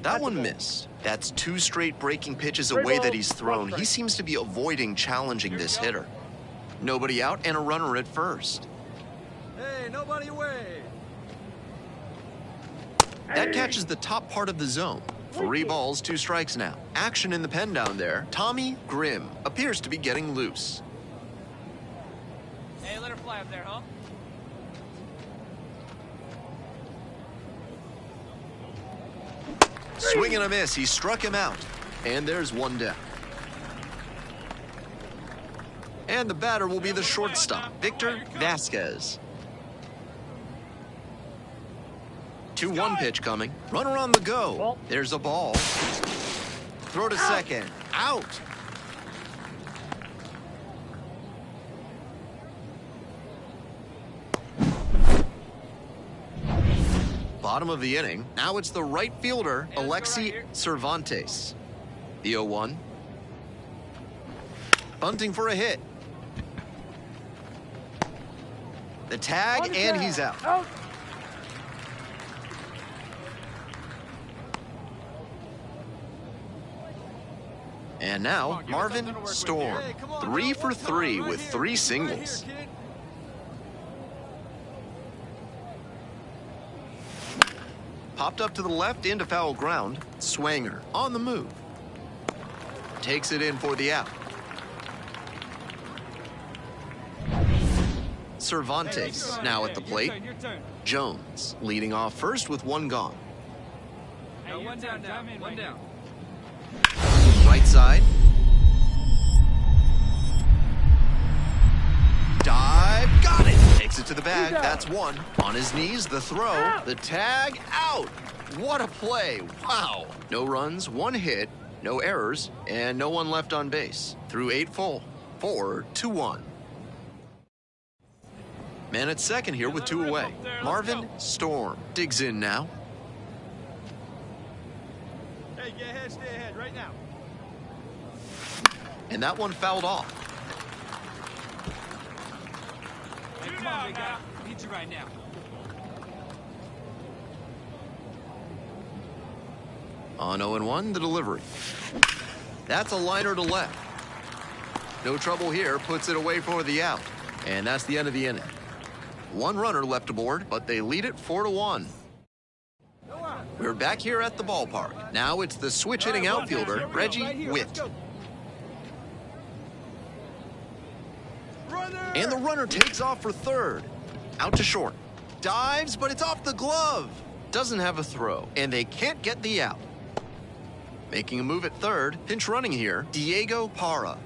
That one missed. That's 2 straight breaking pitches Straight away ball, that he's thrown. 1 strike. He seems to be avoiding challenging this hitter. Nobody out and a runner at first. Hey, nobody away. That catches the top part of the zone. 3 balls, 2 strikes now. Action in the pen down there. Tommy Grimm appears to be getting loose. Hey, let her fly up there, huh? Swing and a miss. He struck him out. And there's 1 down. And the batter will be the shortstop, Victor Vasquez. 2-1 pitch coming. Runner on the go. There's a ball. Throw to second. Out. Bottom of the inning. Now it's the right fielder, Alexi Cervantes. The 0-1. Bunting for a hit. The tag, and he's out. And now, Marvin Storm, 3 for 3 with 3 singles. Popped up to the left into foul ground. Swanger on the move. Takes it in for the out. Cervantes now at the plate. Jones leading off first with 1 gone. One down now. One down. Right side. Dive. Got it. Takes it to the bag. That's 1. On his knees, the throw. The tag. Out. What a play. Wow. No runs, 1 hit, no errors, and no one left on base. Through 8 full. 4-2-1. Man at second here with 2 away. Marvin Storm digs in now. Hey, get ahead, stay ahead, right now. And that one fouled off. Hey, come on, big guy. Need you right now. On 0-1, the delivery. That's a liner to left. No trouble here, puts it away for the out. And that's the end of the inning. 1 runner left aboard, but they lead it 4-1. We're back here at the ballpark. Now it's the switch-hitting outfielder, Reggie Witt. And the runner takes off for third. Out to short. Dives, but it's off the glove. Doesn't have a throw, and they can't get the out. Making a move at third, pinch running here, Diego Parra.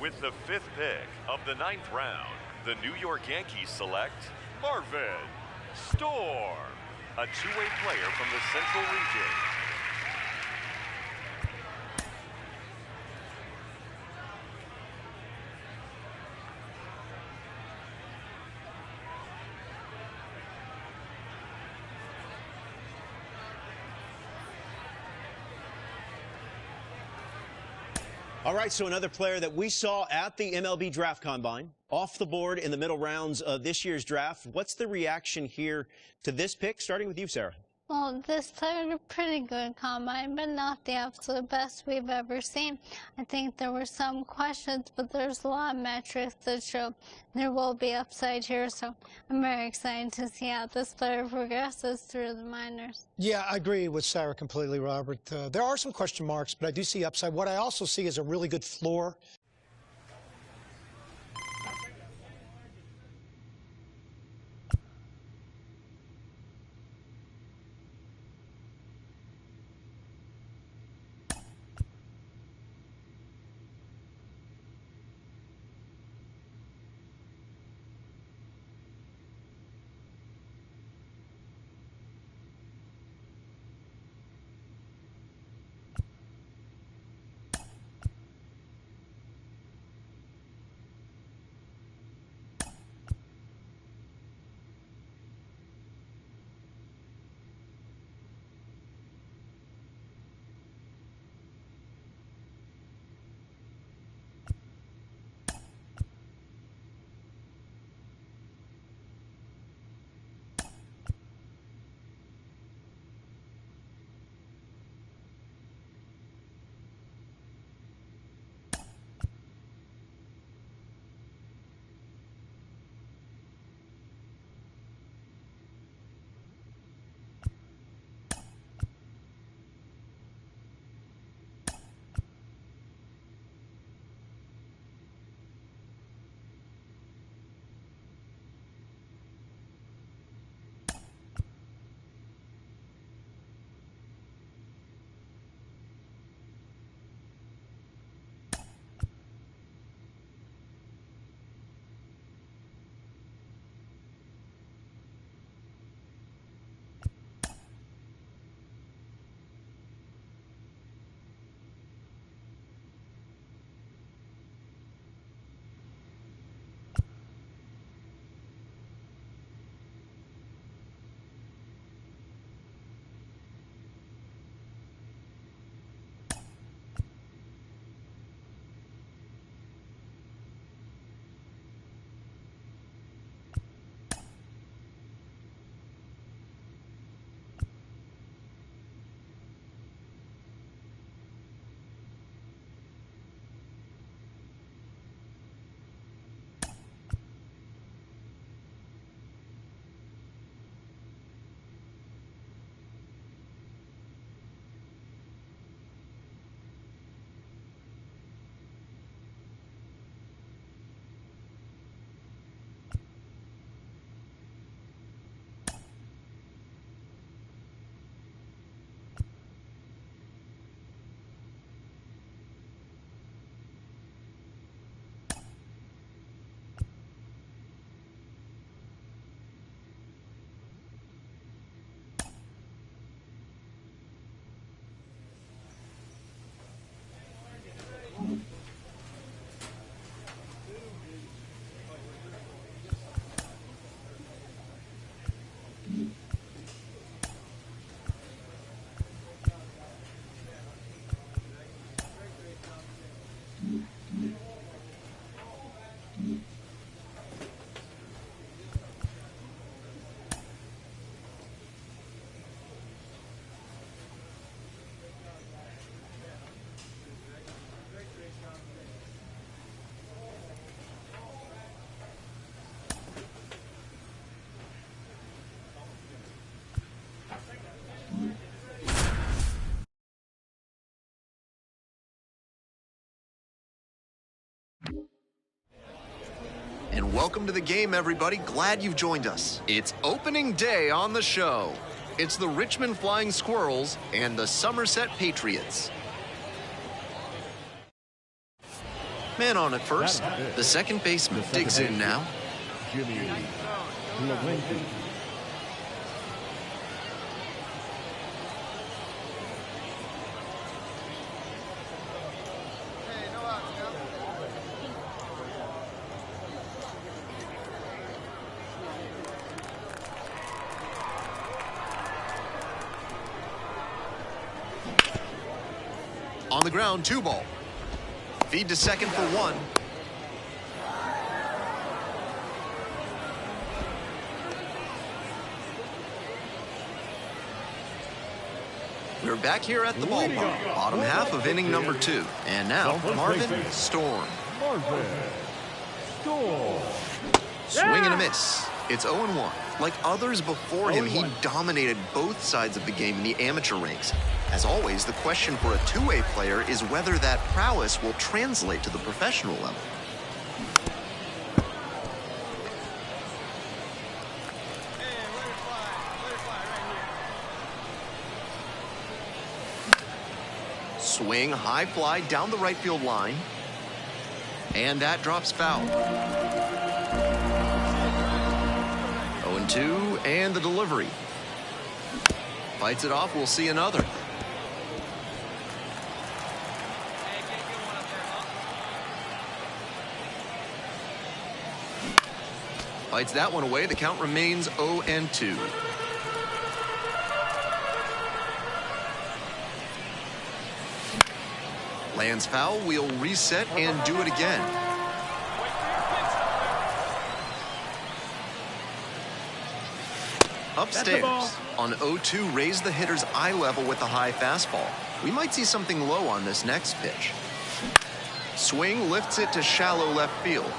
With the 5th pick of the 9th round, the New York Yankees select Marvin Storm, a two-way player from the Central Region. All right, so another player that we saw at the MLB Draft Combine, off the board in the middle rounds of this year's draft. What's the reaction here to this pick, starting with you, Sarah? Well, this player had a pretty good combine, but not the absolute best we've ever seen. I think there were some questions, but there's a lot of metrics that show there will be upside here, so I'm very excited to see how this player progresses through the minors. Yeah, I agree with Sarah completely, Robert. There are some question marks, but I do see upside. What I also see is a really good floor. And welcome to the game, everybody. Glad you've joined us. It's opening day on the show. It's the Richmond Flying Squirrels and the Somerset Patriots. Man on at first. The second baseman digs in now. On the ground, 2 ball. Feed to second for 1. We're back here at the ballpark, bottom half of inning number 2. And now, Marvin Storm. Swing and a miss. It's 0-1. Like others before him, he dominated both sides of the game in the amateur ranks. As always, the question for a two-way player is whether that prowess will translate to the professional level. Swing, high fly down the right field line. And that drops foul. 0-2, and the delivery. Fights it off, we'll see another. Fights that one away, the count remains 0-2. Lands foul, we'll reset and do it again. Upstairs, on 0-2, raise the hitter's eye level with the high fastball. We might see something low on this next pitch. Swing, lifts it to shallow left field.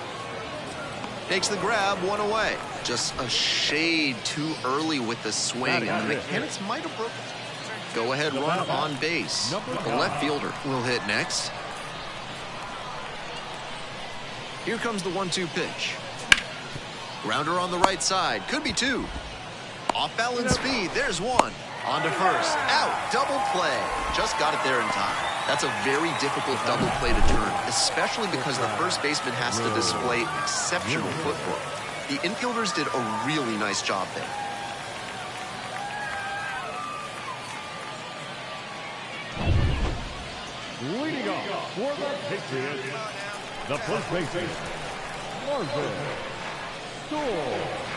Makes the grab, 1 away. Just a shade too early with the swing, and the mechanics might have broken. Go ahead run on base. The left fielder will hit next. Here comes the 1-2 pitch. Grounder on the right side, could be 2. Off balance speed, there's 1. On to first, out, double play. Just got it there in time. That's a very difficult double play to turn, especially because the first baseman has to display exceptional footwork. The infielders did a really nice job there. Leading off for the Patriots, the first baseman, Marvin Storm.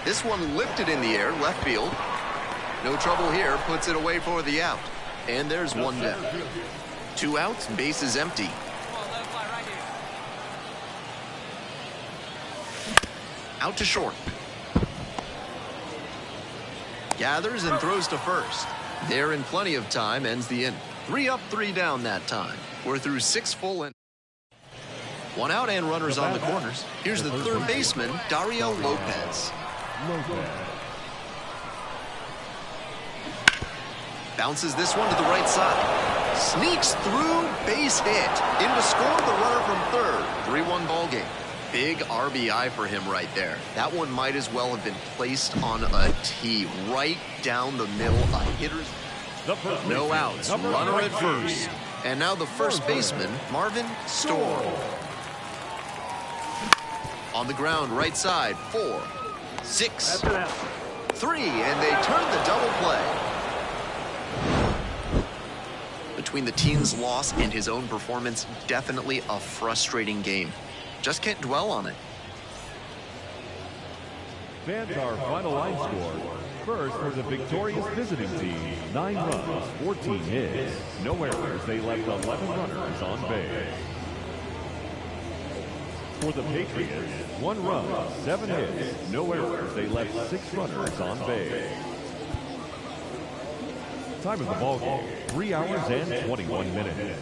This one lifted in the air, left field. No trouble here, puts it away for the out. And there's 1 down. 2 outs, base is empty. Out to short. Gathers and throws to first. There in plenty of time, ends the inning. 3 up, 3 down that time. We're through 6 full innings. 1 out and runners on the corners. Here's the third baseman, Dario Lopez. Bounces this one to the right side. Sneaks through, base hit. In to score the runner from third. 3-1 ball game. Big RBI for him right there. That one might as well have been placed on a tee right down the middle. A hitter's no outs. Runner at first. And now the first baseman, Marvin Storm. On the ground, right side, 4, 6, 3, and they turn the double play. Between the team's loss and his own performance, definitely a frustrating game. Just can't dwell on it. Fans, our final line score. First for the victorious visiting team, 9 runs, 14 hits. No errors, they left 11 runners on base. For the Patriots, 1 run, 7 hits. No errors, they left 6 runners on base. Time of the ball game, 3 hours and 21 minutes.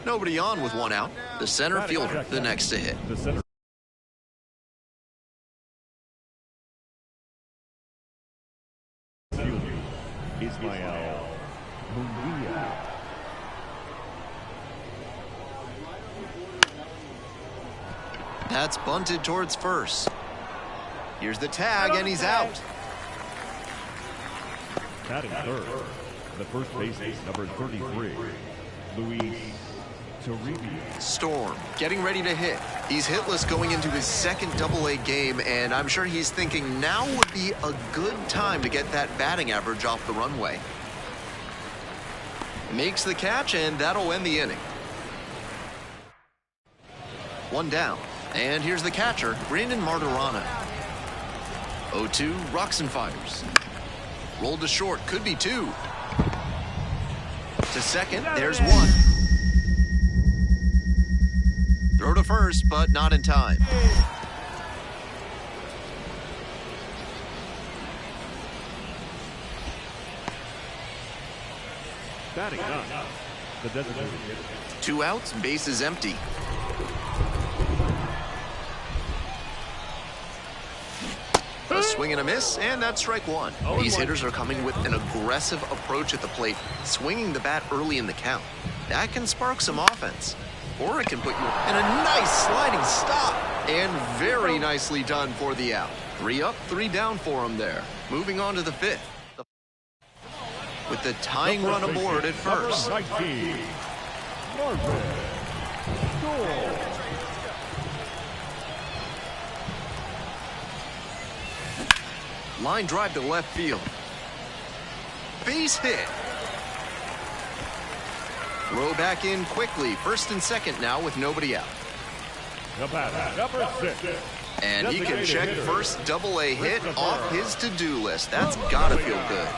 Nobody on with 1 out. The center fielder, the next to hit. The center That's bunted towards first. Here's the tag, and he's out. Batting third, The first baseman, number 33, Luis Toribio. Storm getting ready to hit. He's hitless going into his second Double-A game, and I'm sure he's thinking now would be a good time to get that batting average off the runway. Makes the catch, and that'll end the inning. One down, and here's the catcher, Brandon Martirana. 0-2, rocks and fires. Rolled to short, could be two. To second, there's one. Throw to first, but not in time. Batting none. The designated hitter. 2 outs, bases empty. A swing and a miss, and that's strike one. These hitters are coming with an aggressive approach at the plate, swinging the bat early in the count. That can spark some offense, or it can put you in a nice sliding stop. And very nicely done for the out. 3 up, 3 down for him there. Moving on to the 5th. With the tying run aboard at first. Marvin Storm. Line drive to left field. Base hit. Throw back in quickly. First and second now with nobody out. The batter, number 6. And he can check first Double-A hit off his to-do list. That's gotta feel good.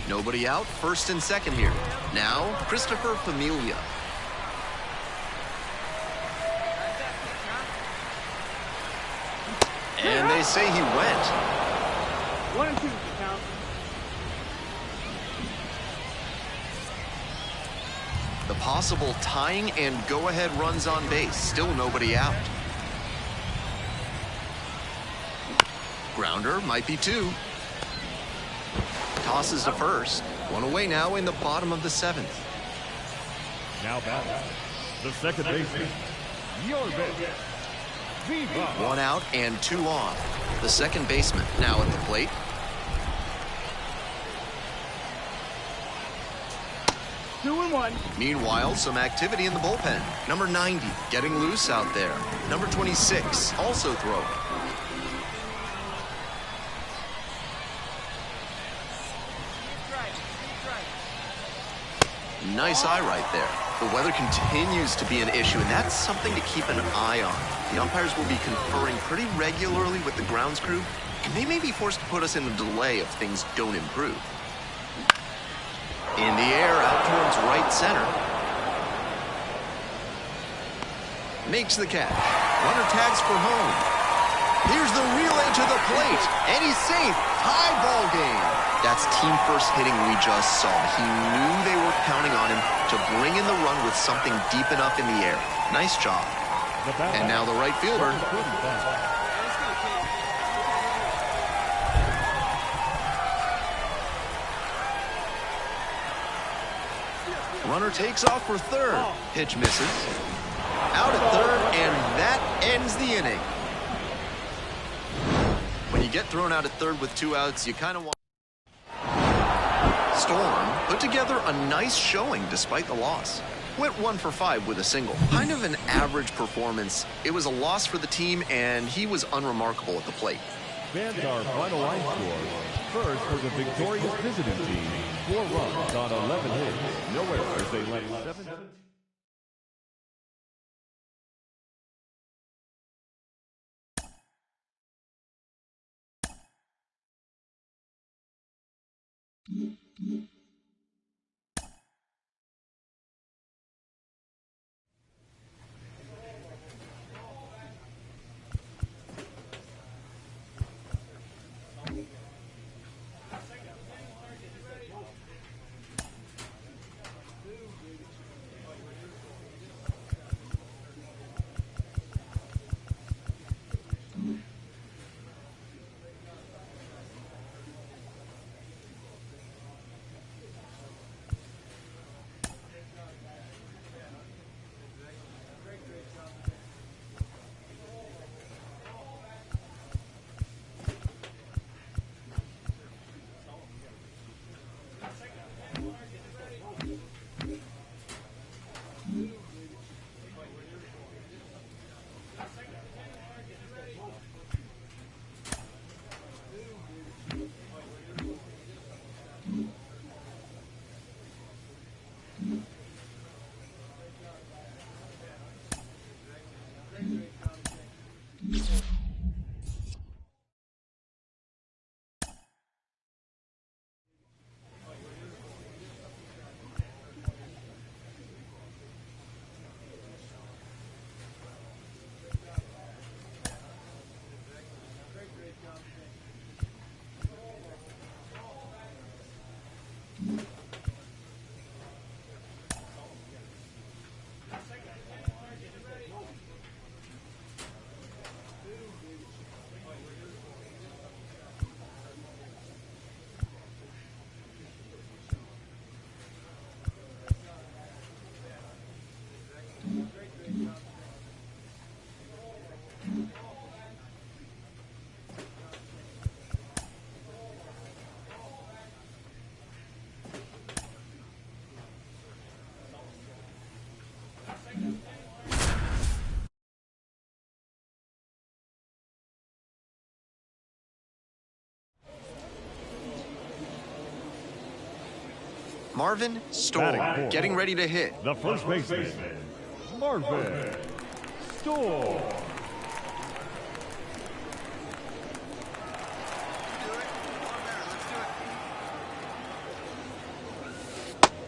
Nobody out, first and second here. Now, Christopher Familia. And they say he went. 1-2, count. The possible tying and go-ahead runs on base. Still nobody out. Grounder might be 2. Tosses to first. 1 away now in the bottom of the 7th. Now batting, the second baseman, Yorvin Viva. 1 out and 2 on. The second baseman now at the plate. 2-1. Meanwhile, some activity in the bullpen. Number 90 getting loose out there. Number 26 also throwing. Nice eye right there. The weather continues to be an issue, and that's something to keep an eye on. The umpires will be conferring pretty regularly with the grounds crew, and they may be forced to put us in a delay if things don't improve. In the air, out towards right center. Makes the catch. Runner tags for home. Here's the relay to the plate, and he's safe. Tie ball game. That's team first hitting we just saw. He knew they were counting on him to bring in the run with something deep enough in the air. Nice job. And now the right fielder. Runner takes off for third. Pitch misses. Out at third, and that ends the inning. When you get thrown out at third with 2 outs, you kind of want... Storm put together a nice showing despite the loss. Went 1 for 5 with a single. Kind of an average performance. It was a loss for the team, and he was unremarkable at the plate. Fans our final line score. First for the victorious visiting team. 4 runs on 11 hits. No errors. They led 7. Marvin Storm getting ready to hit. The first baseman, Marvin Storm.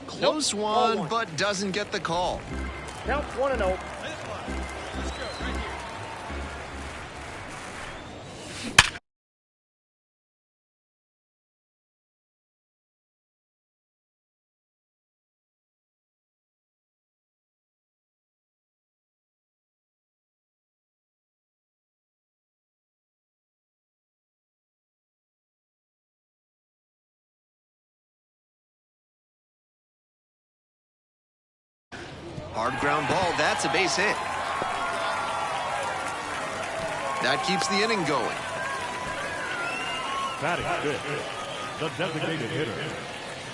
Close one, but doesn't get the call. Count 1-0. Hard ground ball, that's a base hit. That keeps the inning going. Batting fifth, the designated hitter,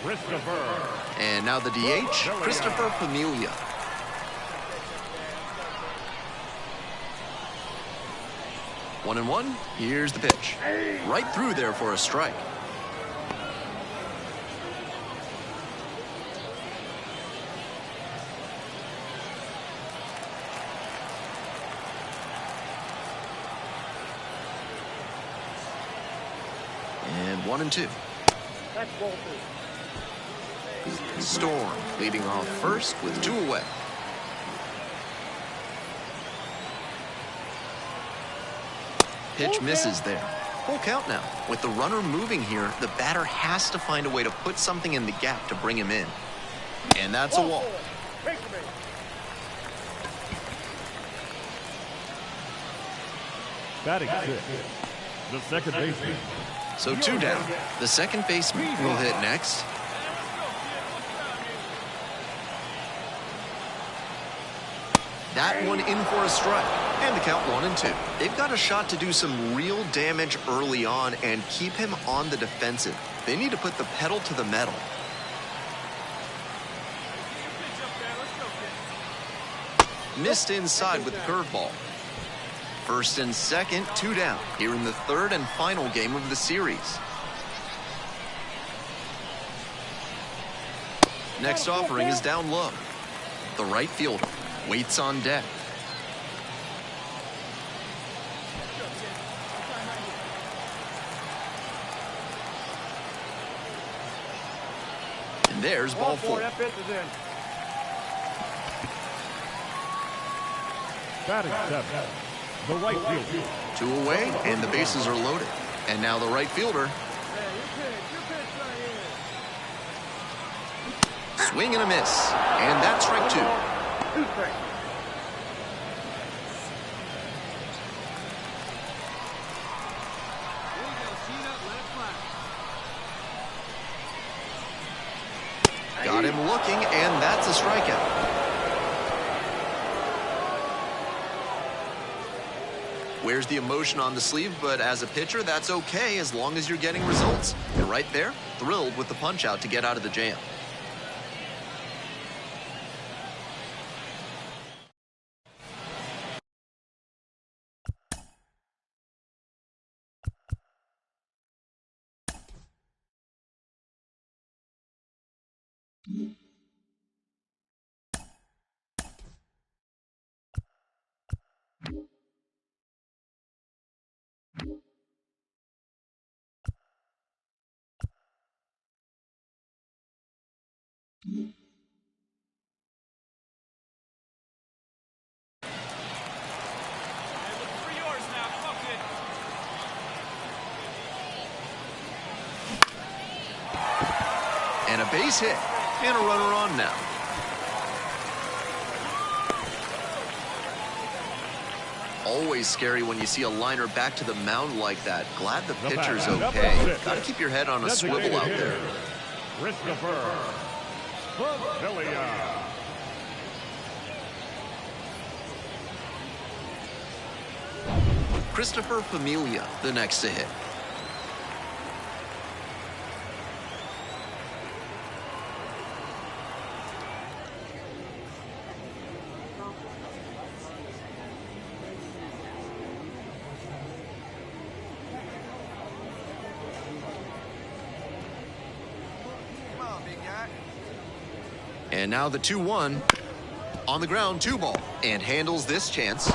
Christopher. And now the DH, Christopher Familia. One and one, here's the pitch. Right through there for a strike. And 1-2. That's ball 2. Storm leading off first with 2 away. Pitch misses there. Full count now. With the runner moving here, the batter has to find a way to put something in the gap to bring him in. And that's a walk. Batting sixth, the second baseman. So 2 down. The second baseman will hit next. That one in for a strike. And the count 1-2. They've got a shot to do some real damage early on and keep him on the defensive. They need to put the pedal to the metal. Missed inside with the curveball. First and second, 2 down, here in the third and final game of the series. Next offering is down low. The right fielder waits on deck. And there's ball 4. That pitch is in. Batting seventh, the right fielder. 2 away, and the bases are loaded. And now the right fielder. Swing and a miss. And that's strike 2. Got him looking, and that's a strikeout. Wears the emotion on the sleeve, but as a pitcher, that's okay as long as you're getting results. And right there, thrilled with the punch out to get out of the jam. And a base hit, and a runner on now. Always scary when you see a liner back to the mound like that. Glad the pitcher's okay. Got to keep your head on a swivel out there. Christopher Familia. Christopher Familia, the next to hit. And now the 2-1. On the ground, 2 ball. And handles this chance.